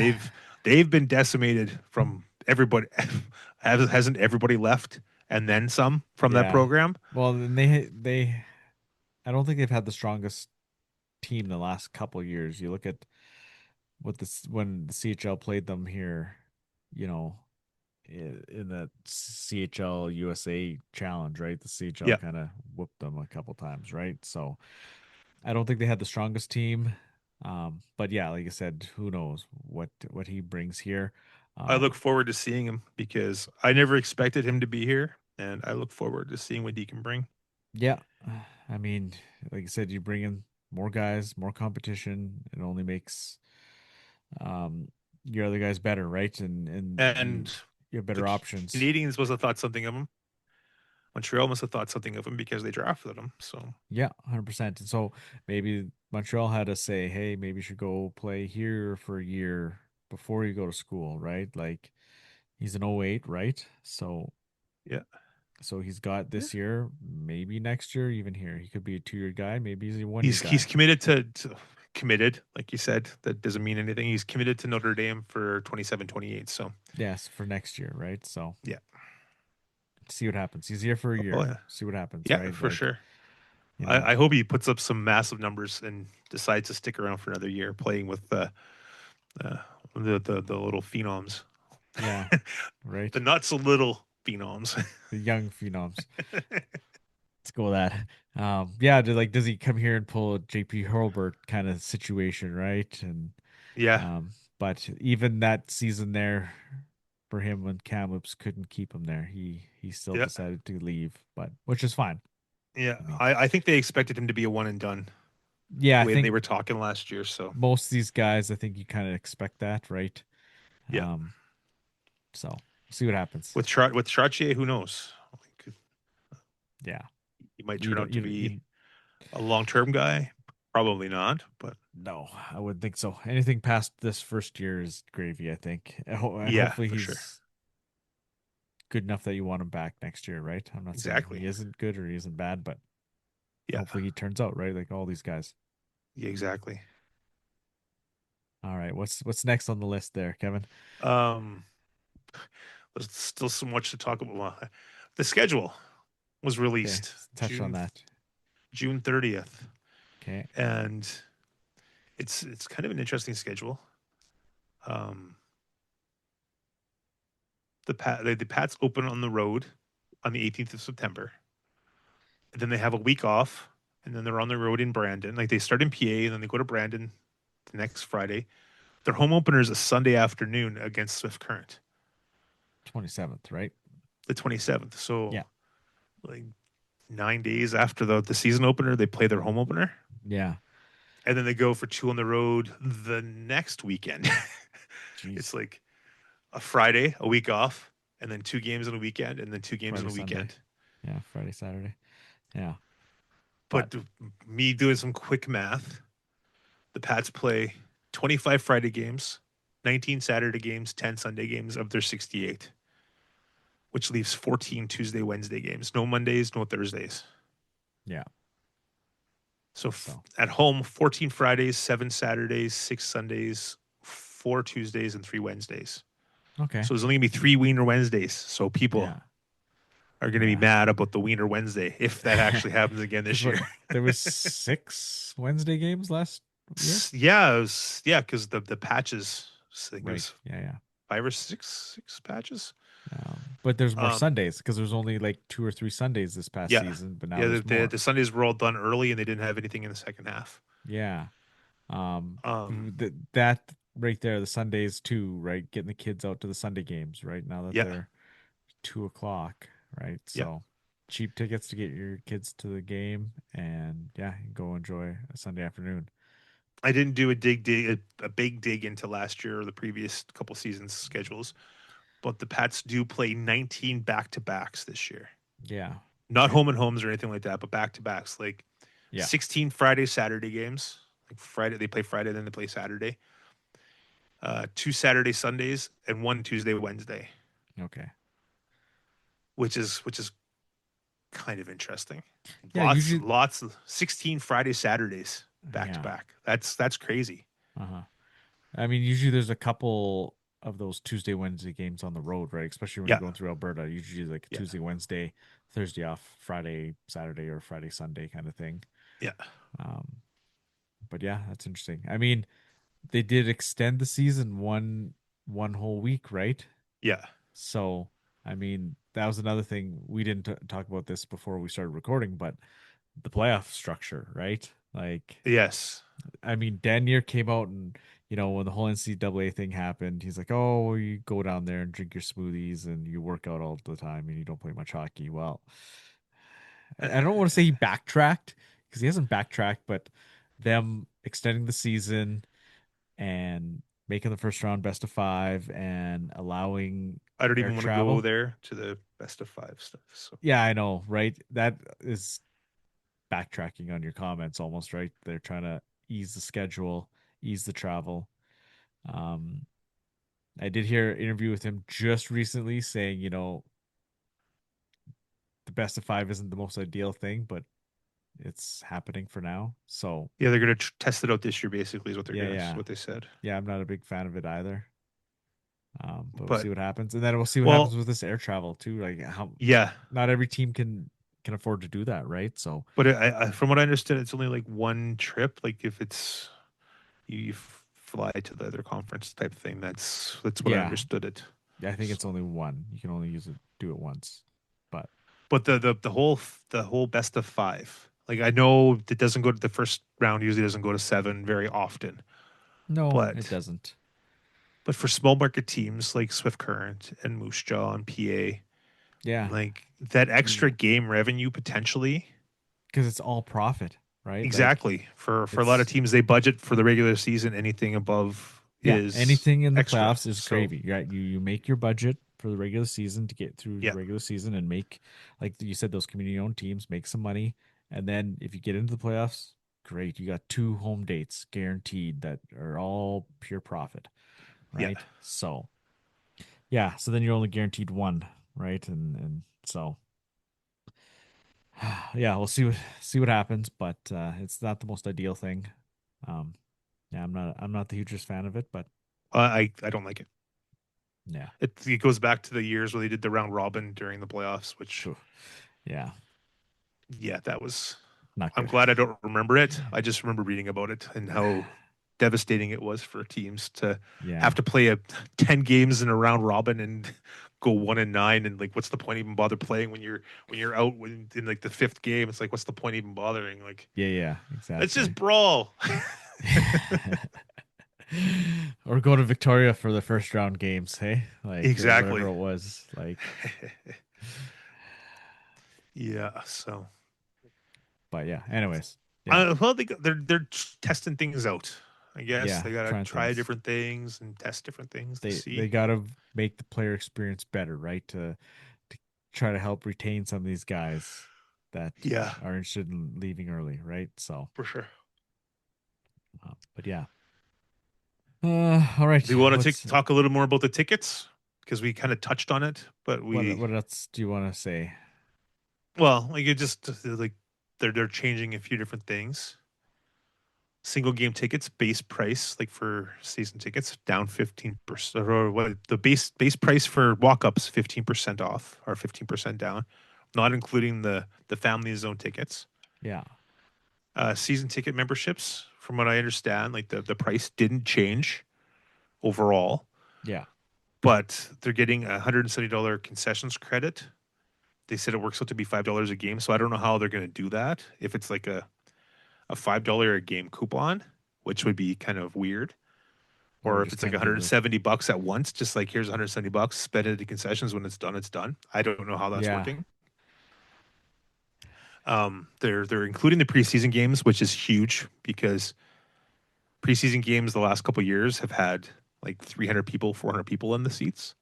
they've been decimated from everybody? Hasn't everybody left and then some from that yeah. program? Well, then I don't think they've had the strongest team the last couple of years. You look at what this when the CHL played them here, you know, in the CHL USA challenge, right? The CHL Yeah, kind of whooped them a couple times, right? So I don't think they had the strongest team. But yeah, like I said, who knows what he brings here. I look Um, forward to seeing him because I never expected him to be here, and I look forward to seeing what he can bring. yeah, I mean, like I said, you bring in more guys, more competition. It only makes your other guys better, right? And And you have the better options. Canadians must have thought something of him. Montreal must have thought something of him because they drafted him. So Yeah, 100%. And so maybe Montreal had to say, hey, maybe you should go play here for a year before you go to school, right? Like he's an '08, right? yeah, So he's got yeah. this year, maybe next year, even here. He could be a 2 year guy, maybe he's a 1 year He's guy. committed to committed, like you said. That doesn't mean anything. He's committed to Notre Dame for 27-28. So Yes, for next year, right? So yeah. see what happens. He's here for a Oh year. yeah. See what happens, Yeah, right? for Like, sure. you know, I hope he puts up some massive numbers and decides to stick around for another year playing with uh, the little phenoms, yeah, right? the not so little phenoms. The young phenoms. Let's go with that. Yeah, does he come here and pull a JP Hurlburt kind of situation, right? And Yeah, um, but even that season there for him when Kamloops couldn't keep him there, he still yeah, decided to leave, but which is fine. yeah. I mean, I think they expected him to be a one and done yeah, the I way they think were talking last year. So most of these guys, I think you kind of expect that, right? yeah, Um, so see what happens. With Chartier, who knows? Like, Yeah, he might you turn don't out to you be a long term guy. Probably not, but no, I wouldn't think so. Anything past this first year is gravy, I think. yeah, Hopefully for sure. he's good enough that you want him back next year, right? I'm not saying Exactly. he isn't good or he isn't bad, but Yeah, hopefully he turns out right, like all these guys. yeah, exactly. All right, what's next on the list there, Kevin? Um, there's still so much to talk about. Well, the schedule was Okay, released let's touch on that. June 30th, Okay, and it's kind of an interesting schedule. Um, the Pats open on the road on the 18th of September, and then they have a week off, and then they're on the road in Brandon. Like they start in PA, and then they go to Brandon the next Friday. Their home opener is a Sunday afternoon against Swift Current, 27th, right? the 27th. So Yeah, like 9 days after the season opener, they play their home opener, yeah. and then they go for two on the road the next weekend. It's Jeez, like a Friday, a week off, and then two games in a weekend, and then two games in Friday, a Sunday. weekend. Yeah, Friday, Saturday. Yeah, but But me doing some quick math, the Pats play 25 Friday games, 19 Saturday games, 10 Sunday games of their 68, which leaves 14 Tuesday, Wednesday games. No Mondays, no Thursdays. yeah. So So at home, 14 Fridays, 7 Saturdays, 6 Sundays, 4 Tuesdays, and 3 Wednesdays. okay, So there's only going to be 3 Wiener Wednesdays. So people yeah, are going to be yeah. mad about the Wiener Wednesday if that actually happens again Because this what year. there was 6 Wednesday games last year, Yeah, yeah, because the patches, I think it right? was Yeah, yeah. 5 or 6 patches. But there's more Um, Sundays because there's only like 2 or 3 Sundays this past yeah, season, but now yeah, there's more. the Sundays were all done early and they didn't have anything in the second half. Yeah. Um, That right there, the Sundays too, right? Getting the kids out to the Sunday games, right? Now that yeah, they're 2 o'clock, right? yeah. So cheap tickets to get your kids to the game and yeah, go enjoy a Sunday afternoon. I didn't do a big dig into last year or the previous couple seasons schedules, but the Pats do play 19 back to backs this year. Yeah. Not Okay. home and homes or anything like that, but back to backs. Like Yeah. 16 Friday, Saturday games. Like Friday, they play Friday, then they play Saturday. Two Saturday, Sundays, and one Tuesday, Wednesday, Okay. which is kind of interesting. Yeah. Usually. Lots of 16 Friday, Saturdays back to Yeah. back. That's crazy. Uh-huh. I mean, usually there's a couple of those Tuesday, Wednesday games on the road, right? Especially when you're Yeah, going through Alberta. Usually like yeah, Tuesday, Wednesday, Thursday off, Friday, Saturday, or Friday, Sunday kind of thing. yeah, Um, but yeah, that's interesting. I mean, they did extend the season one whole week, right? yeah. So, I mean, that was another thing we didn't talk about this before we started recording, but the playoff structure, right? Like, Yes. I mean, Danier came out and when the whole NCAA thing happened, he's like, "Oh, you go down there and drink your smoothies and you work out all the time and you don't play much hockey." Well, I don't want to say he backtracked because he hasn't backtracked, but them extending the season and making the first round best of five and allowing I don't air even want to go travel. there to the best of five stuff. So Yeah, I know, right? That is backtracking on your comments almost, right? They're trying to ease the schedule, ease the travel. Um, I did hear an interview with him just recently saying, the best of five isn't the most ideal thing, but it's happening for now. So yeah, they're gonna test it out this year. Basically, is what they're yeah, gonna yeah, what they said. yeah. I'm not a big fan of it either. But we'll But see what happens, and then we'll see what happens well, with this air travel too. Like how yeah. not every team can afford to do that, right? So But from what I understood, it's only like one trip. Like if it's you fly to the other conference type thing. That's what I yeah, understood it. I think it's So, only one. You can only do it once. But but the whole best of five. Like I know it doesn't go to the first round. Usually doesn't go to seven very often. no, it But doesn't. but for small market teams like Swift Current and Moose Jaw and PA, Yeah, like that extra game revenue potentially. because it's all profit, right? Like Exactly. For a lot of it's teams, they budget for the regular season. Anything above yeah, is anything in the extra. playoffs is So gravy. Right? You make your budget for the regular season to get through the yeah, regular season and make, like you said, those community owned teams make some money. And then if you get into the playoffs, great. You got two home dates guaranteed that are all pure profit, yeah. right? So yeah, so then you're only guaranteed one, right? And so yeah, we'll see what happens, but it's not the most ideal thing. Um, yeah, I'm not the hugest fan of it, but I don't like it. yeah, It goes back to the years where they did the round robin during the playoffs, which phew, yeah, yeah, that was. not I'm good. glad I don't remember it. I just remember reading about it and how devastating it was for teams to have Yeah, to play 10 games in a round robin and go 1-9, and like what's the point even bother playing when you're out in like the fifth game? It's like what's the point even bothering? Like yeah, yeah, let's just exactly. brawl. Or go to Victoria for the first round games, hey? Like or whatever Exactly. it was. Like, Yeah, so but yeah. Anyways, yeah, well, they're testing things out. I guess yeah, they gotta trying try things. different things and test different things to They see. gotta make the player experience better, right? To try to help retain some of these guys that Yeah, are interested in leaving early, right? So, for sure. but yeah. All right. Do you want to What's talk a little more about the tickets? Because we kind of touched on it, but what else do you want to say? like it just like they're changing a few different things. Single game tickets, base price, like for season tickets, down 15%, or what the base price for walk-ups 15% off or 15% down, not including the family zone tickets. Yeah, Season ticket memberships, from what I understand, like the price didn't change overall, yeah, but they're getting a $170 concessions credit. They said it works out to be $5 a game, so I don't know how they're going to do that. If it's like a $5 a game coupon, which would be kind of weird, or or if just it's like 10 people. $170 at once, just like here's $170, spend it at the concessions. When it's done, it's done. I don't know how that's Yeah, working. They're including the preseason games, which is huge because preseason games the last couple of years have had like 300 people, 400 people in the seats,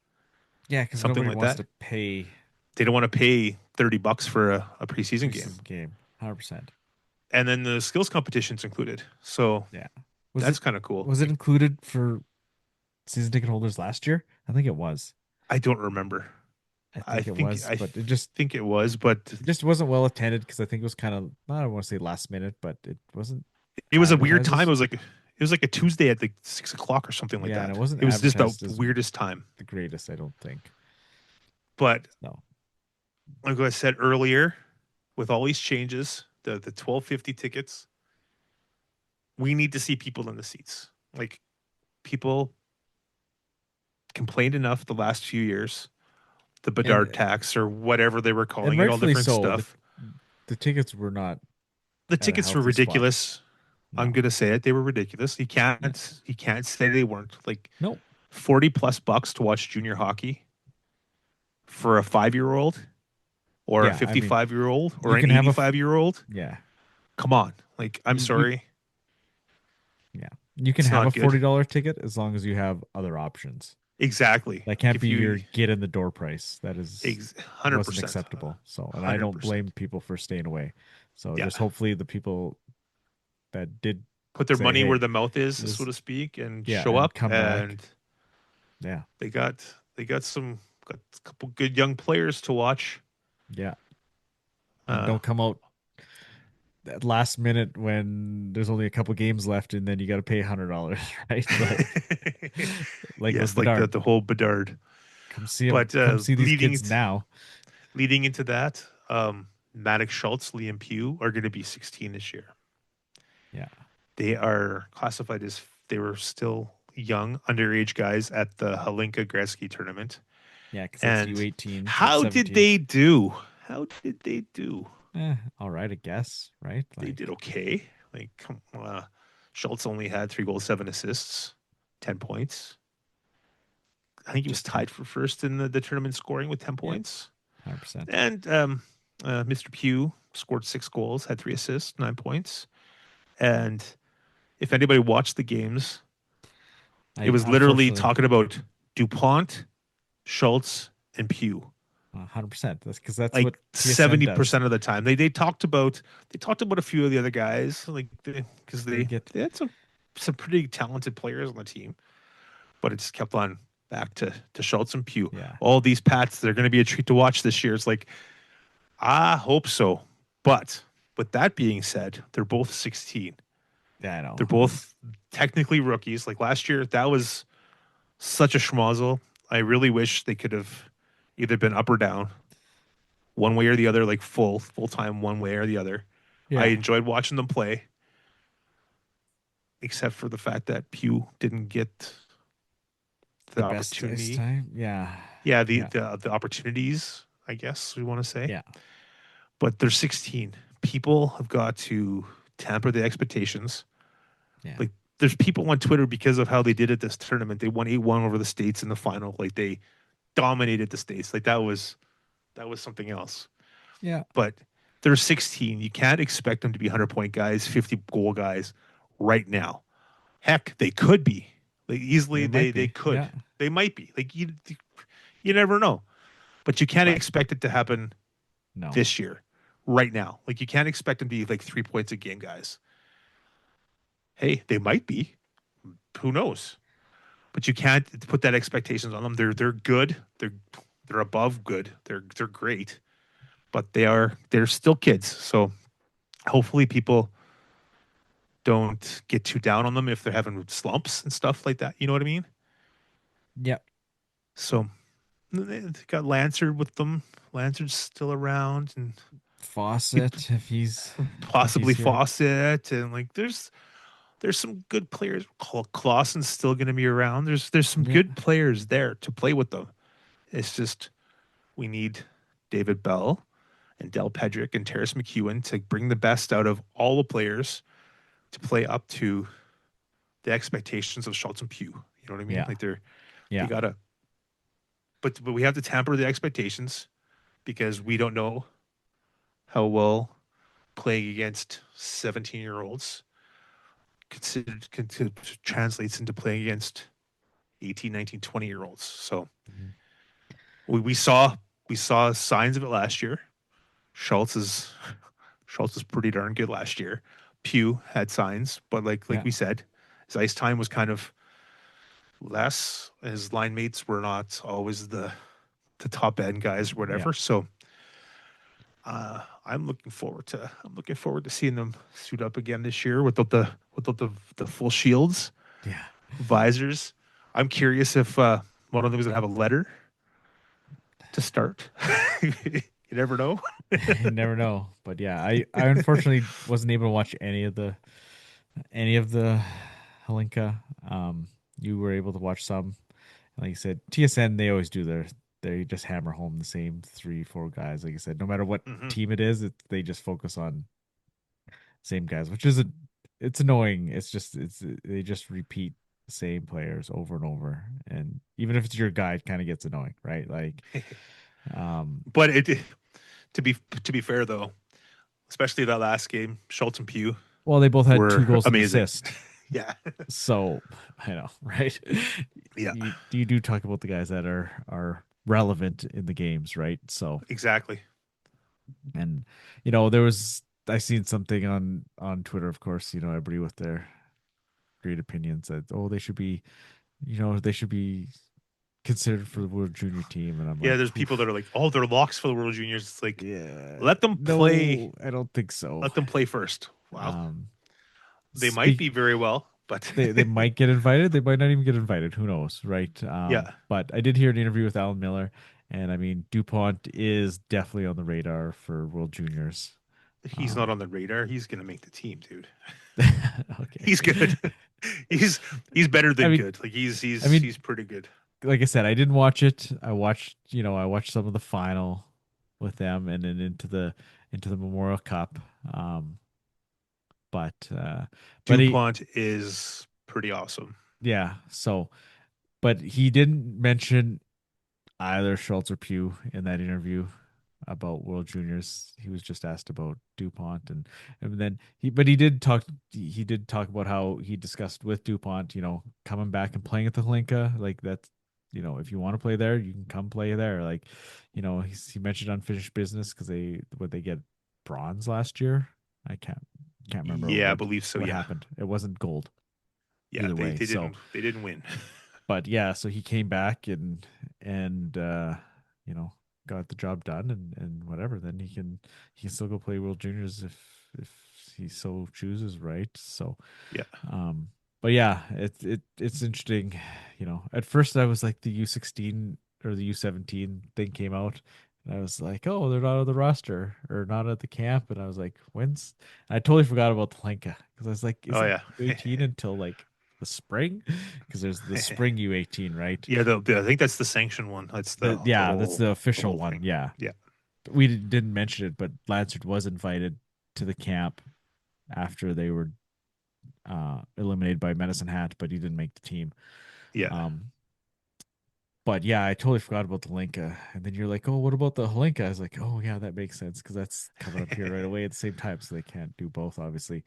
yeah, because something nobody like wants that. to pay They don't want to pay $30 for a preseason game. preseason game. 100%. and then the skills competitions included. So Yeah. Was that's it kind of cool. was it Like, included for season ticket holders last year? I think it was. I don't remember. I I think it think was, I but think it was, but it just wasn't well attended because I think it was kind of, I don't want to say last minute, but it wasn't it was a weird advertised time. as, It was like a Tuesday at like 6 o'clock or something like yeah, and it that. wasn't It was just the advertised as weirdest time. the greatest, I don't think. But No. like I said earlier, with all these changes, the 12.50 tickets, we need to see people in the seats. Like people complained enough the last few years, the Bedard And tax or whatever they were and calling it, all rightfully different so. stuff. The tickets were not The at a tickets were healthy spot. ridiculous. I'm No. gonna say it. They were ridiculous. Yeah. You can't say they weren't. Like No. 40 plus bucks to watch junior hockey for a 5 year old or a Yeah, I mean, 55-year old or you an can have 85-year old. yeah. Come on. Like, I'm You sorry. yeah. You can It's have a not good. $40 ticket as long as you have other options. Exactly. That Like can't if be your you get in the door price. That is 100%. wasn't acceptable. So, and I don't 100%. blame people for staying away. So Yeah. just hopefully the people that did Put their say, money where "Hey, the mouth is, so this to speak, and yeah," show and up. come back. And Yeah. they got got a couple good young players to watch. Yeah. And Uh don't come out at last minute when there's only a couple games left and then you got to pay $100, right? Like with yes, like Bedard. the whole Bedard. Come see him. But Come see these kids now. leading into that, Maddox Schultz, Liam Pugh are going to be 16 this year. Yeah. They are classified as they were still young, underage guys at the Halinka Gretzky tournament. Yeah, because that's And U18s. That's how did 17. they do? How did they do? All right, I guess, right? They did Like, okay. Like, Schultz only had 3 goals, 7 assists, 10 points. I think he was just 10. tied for first in the tournament scoring with 10 Yep, points. 100%. And Mr. Pugh scored 6 goals, had 3 assists, 9 points. And if anybody watched the games, it I was literally unfortunately, talking about DuPont, Schultz, and Pugh. 100%. That's because that's Like what TSN does. 70% of the time, they talked about a few of the other guys, like because They get, they had some pretty talented players on the team, but it just kept on back to Schultz and Pugh. yeah, All these Pats, they're going to be a treat to watch this year. It's like I hope so, but with that being said, they're both 16. yeah, I know. They're both technically rookies. Like last year, that was such a schmozzle. I really wish they could have either been up or down, one way or the other, like full time, one way or the other. I Yeah, enjoyed watching them play, except for the fact that Pew didn't get the the best ice opportunity. time. Yeah, Yeah, yeah, the opportunities, I guess we want to say. yeah, But they're 16. People have got to tamper the expectations. yeah, Like there's people on Twitter because of how they did at this tournament. They won 8-1 over the States in the final. Like they dominated the States. Like that was something else. yeah. But they're 16. You can't expect them to be 100-point guys, 50-goal guys right now. Heck, they could be. Like easily They might they be. could. Yeah, They might be. Like you never know. But you can't but expect it to happen no. this year, right now. Like you can't expect them to be like 3 points a game guys. Hey, they might be. Who knows? But you can't put that expectations on them. They're good. They're above good. They're great. But they're still kids. So hopefully people don't get too down on them if they're having slumps and stuff like that. You know what I mean? Yeah, So they got Lansard with them. Lansard's still around, and people, Fawcett if he's possibly here. Fawcett, and like there's some good players. Clausen's still going to be around. There's some Yeah, good players there to play with them. It's just we need David Bell and Del Pedrick and Terrace McEwen to bring the best out of all the players to play up to the expectations of Schultz and Pugh. You know what I mean? yeah, Like they yeah, gotta, but we have to tamper the expectations because we don't know how well playing against 17-year-olds translates into playing against 18, 19, 20-year-olds. So mhm, we saw signs of it last year. Schultz is Schultz was pretty darn good last year. Pugh had signs, but like Yeah, we said, his ice time was kind of less. His line mates were not always the top end guys or yeah, whatever. So I'm looking forward to seeing them suit up again this year without the full shields, yeah. visors. I'm curious if one of them is gonna have a letter to start. You never know. You never know. But yeah, I unfortunately wasn't able to watch any of the Halinka. You were able to watch some. Like you said, TSN they always do they just hammer home the same three, four guys. Like I said, no matter what Hmm. team it is, they just focus on same guys, which is it's annoying. It's they just repeat the same players over and over, and even if it's your guy, it kind of gets annoying, right? Like, um, But to be to be fair though, especially that last game, Schultz and Pugh well, they both had two were goals and amazing. assist, Yeah, so I know, right? yeah, You do talk about the guys that are relevant in the games, right? So, exactly. and there was I seen something on Twitter, of course, everybody with their great opinions that they should be, they should be considered for the World Junior team, and I'm Yeah, like, there's people that oof, are like, oh, they're locks for the World Juniors. It's like, yeah, let them play, no, I don't think so. let them play first. Well, Um, they might speak, be very well, but they might get invited, they might not even get invited. Who knows, right? yeah, But I did hear an interview with Alan Miller, and I mean, Dupont is definitely on the radar for World Juniors. he's not Um, on the radar. He's gonna make the team, dude. okay. He's good. he's he's better I than mean, good. Like I mean, he's pretty good. like I said, I didn't watch it. I watched some of the final with them, and then into the Memorial Cup. Um, but he, Dupont is pretty awesome. yeah. So, but he didn't mention either Schultz or Pugh in that interview about World Juniors. He was just asked about DuPont, and then he did talk about how he discussed with DuPont, coming back and playing at the Hlinka. Like that's, if you want to play there, you can come play there. Like, he mentioned unfinished business because they get bronze last year. I can't remember Yeah, I believe so. what Yeah, happened. It wasn't gold yeah. either They way. they So didn't they didn't win. but yeah, so he came back and you know got the job done and whatever. Then he can still go play World Juniors if he so chooses, right? So, Yeah. um, but yeah, it's interesting. At first I was like the U16 or the U17 thing came out. And I was like, oh, they're not on the roster or not at the camp. And I was like, when's? I totally forgot about the Lenka because I was like, Oh isn't yeah. U18 until like the spring? Because there's the spring U18, right? Yeah, I think that's the sanction one. That's the Yeah, that's whole the the official whole thing. one. Yeah, Yeah. we didn't mention it, but Lansard was invited to the camp after they were eliminated by Medicine Hat, but he didn't make the team. Yeah. Um, but yeah, I totally forgot about the Linka. And then you're like, oh, what about the Halinka? I was like, oh yeah, that makes sense because that's coming up here right away at the same time, so they can't do both, obviously.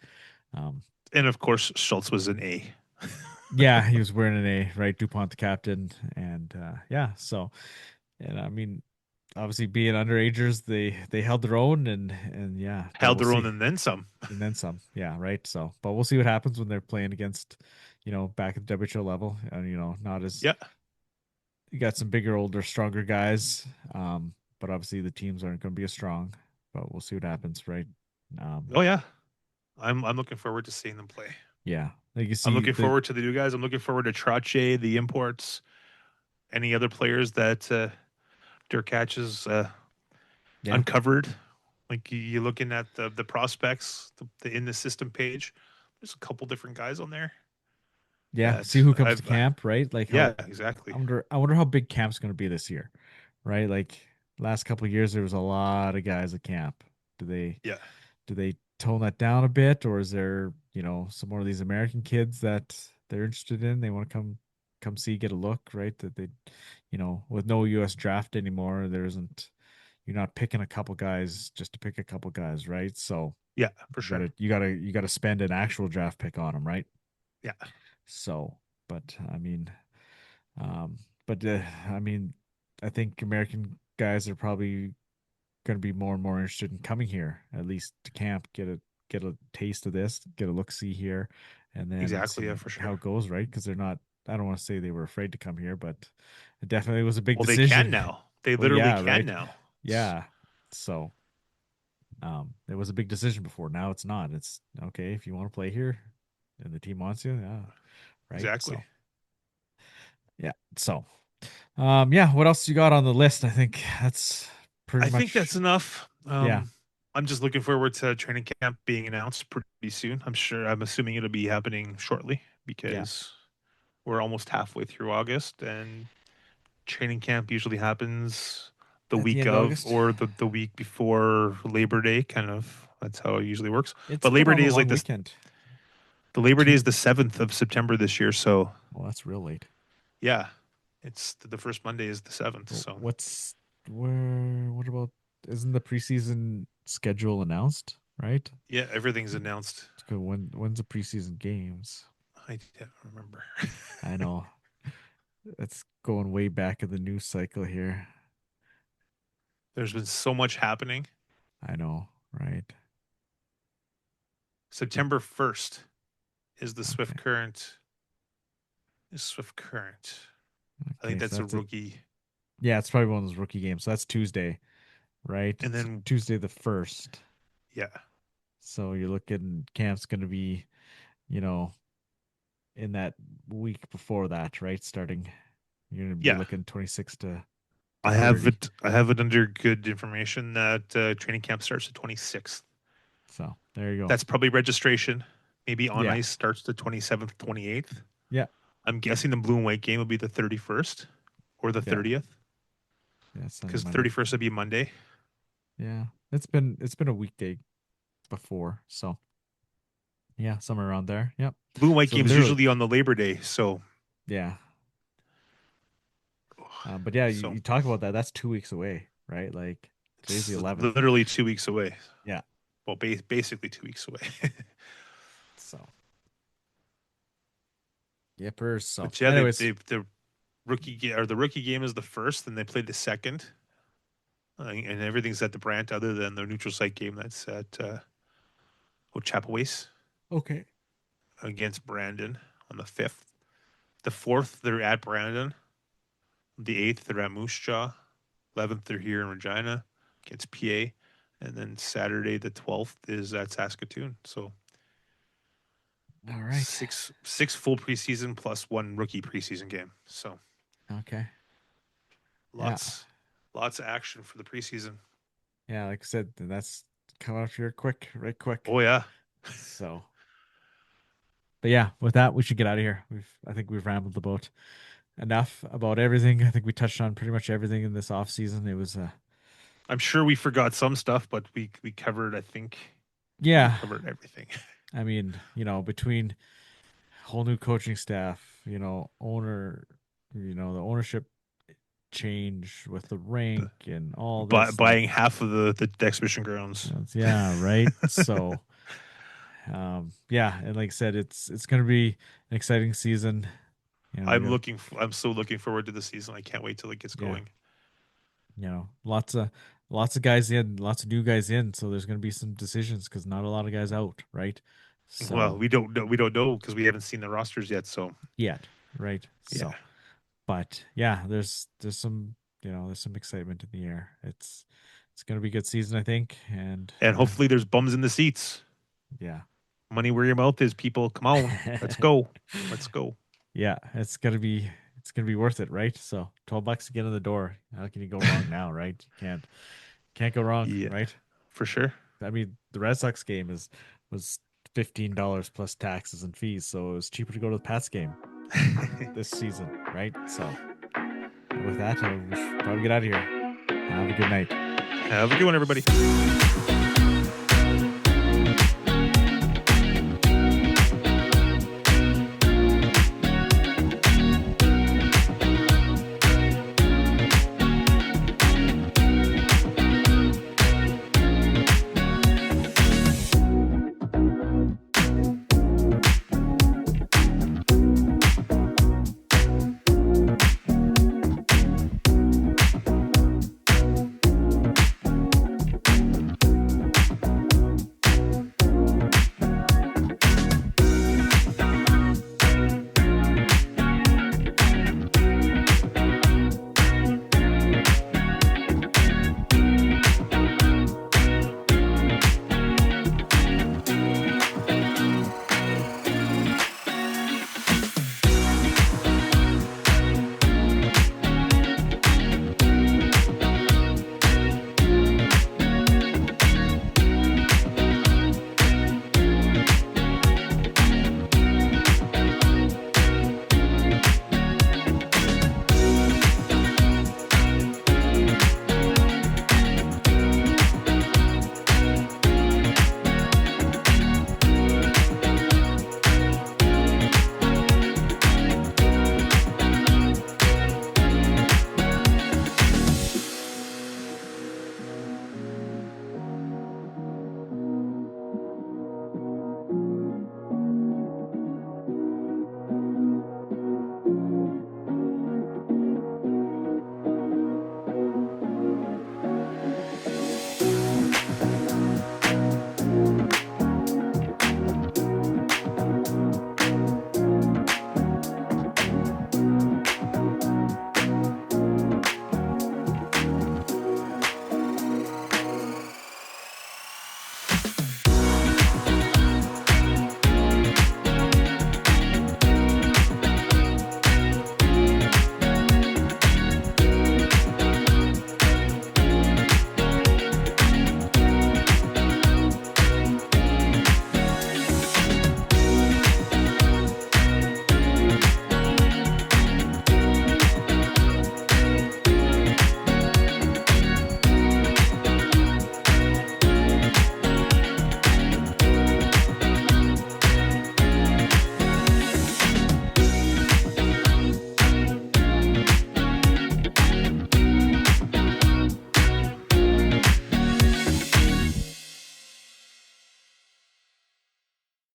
Um, And of course Schultz was an A. yeah, he was wearing an A, right? Dupont the captain, and yeah, so and I mean, obviously being underagers, they held their own, and yeah, but Held we'll their own see, and then some. and then some, yeah, right. So, but we'll see what happens when they're playing against, back at the WHO level, and not as Yeah. you got some bigger, older, stronger guys. But obviously the teams aren't going to be as strong. But we'll see what happens, right? Um, Oh yeah. I'm looking forward to seeing them play. yeah, like you I'm see looking the forward to the new guys. I'm looking forward to Trache, the imports, any other players that Dirk Hatch has yeah, uncovered. Like you're looking at the prospects in the system page. There's a couple different guys on there yeah. See that who comes to I've camp, right? Like yeah, how exactly. I wonder how big camp's going to be this year, right? Like last couple of years, there was a lot of guys at camp. Do they Yeah. do they tone that down a bit, or is there some more of these American kids that they're interested in? They want to come see, get a look, right? That they, with no U.S. draft anymore, there isn't. You're not picking a couple guys just to pick a couple guys, right? So Yeah, for sure. you gotta spend an actual draft pick on them, right? Yeah. So, but I mean, um, but I mean, I think American guys are probably going to be more and more interested in coming here, at least to camp, get a taste of this, get a look see here, and then Exactly. Yeah, see for how sure. it goes, right? Because they're not. I don't want to say they were afraid to come here, but it definitely was a big Well, they can decision. now. They Well, literally yeah, can right. now. Yeah. So, it was a big decision before. Now it's not. It's okay if you want to play here and the team wants you. Yeah. Right. Exactly. So, yeah. So, yeah. What else you got on the list? I think that's pretty I think much, that's enough. yeah. I'm just looking forward to training camp being announced pretty soon. I'm assuming it'll be happening shortly Yeah. because we're almost halfway through August and training camp usually happens the At the week end of of August. or the week before Labor Day, kind of. That's how it usually works. It's But been Labor on Day a is long like this. weekend. The Labor Day Two. is the 7th of September this year. So Well, that's real late. yeah, it's the first Monday is the 7th. So What's where? What about? Isn't the preseason schedule announced? Right? yeah, everything's announced. When's the preseason games? I can't remember. I know that's going way back in the news cycle here. There's been so much happening. I know, right? September 1st is the Okay, Swift Current. I think okay. So that's a that's a rookie. yeah. It's probably one of those rookie games. So that's Tuesday, right? And So then Tuesday the 1st. yeah, So you're looking camp's going to be, you know, in that week before that, right? Starting, you're going to be yeah. looking 26 to I have 30. it. I have it under good information that training camp starts the 26th. So there you go. That's probably registration. Maybe on Yeah, ice starts the 27th, 28th. yeah, I'm guessing the blue and white game will be the 31st or the yeah, 30th yeah. Sunday, because Monday. 31st would be Monday. Yeah, it's been a weekday before, so yeah, somewhere around there. Yep. Blue and white So game is literally, usually on the Labor Day. So, yeah. But yeah, so you talk about that. That's 2 weeks away, right? Like today's the it's 11th. literally 2 weeks away. Yeah. Well, basically 2 weeks away. So yippers. So, But yeah, anyways, the rookie game is the first, and they play the second, and everything's at the Brant other than the neutral site game that's at Chapelwace okay. against Brandon on the 5th. The 4th they're at Brandon. The 8th they're at Moose Jaw. 11th they're here in Regina against PA, and then Saturday the 12th is at Saskatoon. So All right. six full preseason plus one rookie preseason game. So Okay. Yeah. lots lots of action for the preseason. Yeah. Like I said, that's coming up here quick, right? Quick. Oh yeah. So, but yeah, with that, we should get out of here. I think we've rambled about enough about everything. I think we touched on pretty much everything in this off season. It was, I'm sure we forgot some stuff, but we covered. I think we yeah. covered everything. I mean, between whole new coaching staff, the ownership change with the rank and all this, like, Buying half of the exhibition grounds. yeah, right. So, yeah, and like I said, it's going to be an exciting season. We got, I'm so looking forward to the season. I can't wait till it gets yeah, going. lots of guys in, lots of new guys in. So there's going to be some decisions because not a lot of guys out, right? Well, So we don't know because we haven't seen the rosters yet. So yet, right? yeah, So, but yeah, there's some there's some excitement in the air. It's going to be a good season, I think, and and hopefully there's bums in the seats. yeah. Money where your mouth is, people. Come on, let's go, let's go. Yeah, it's gonna be worth it, right? So $12 to get in the door. How can you go wrong now, right? You can't go wrong, Yeah, right? for sure. I mean, the Red Sox game was $15 plus taxes and fees, so it was cheaper to go to the Pats game this season, right? So with that, we should probably get out of here. Have a good night. Have a good one, everybody.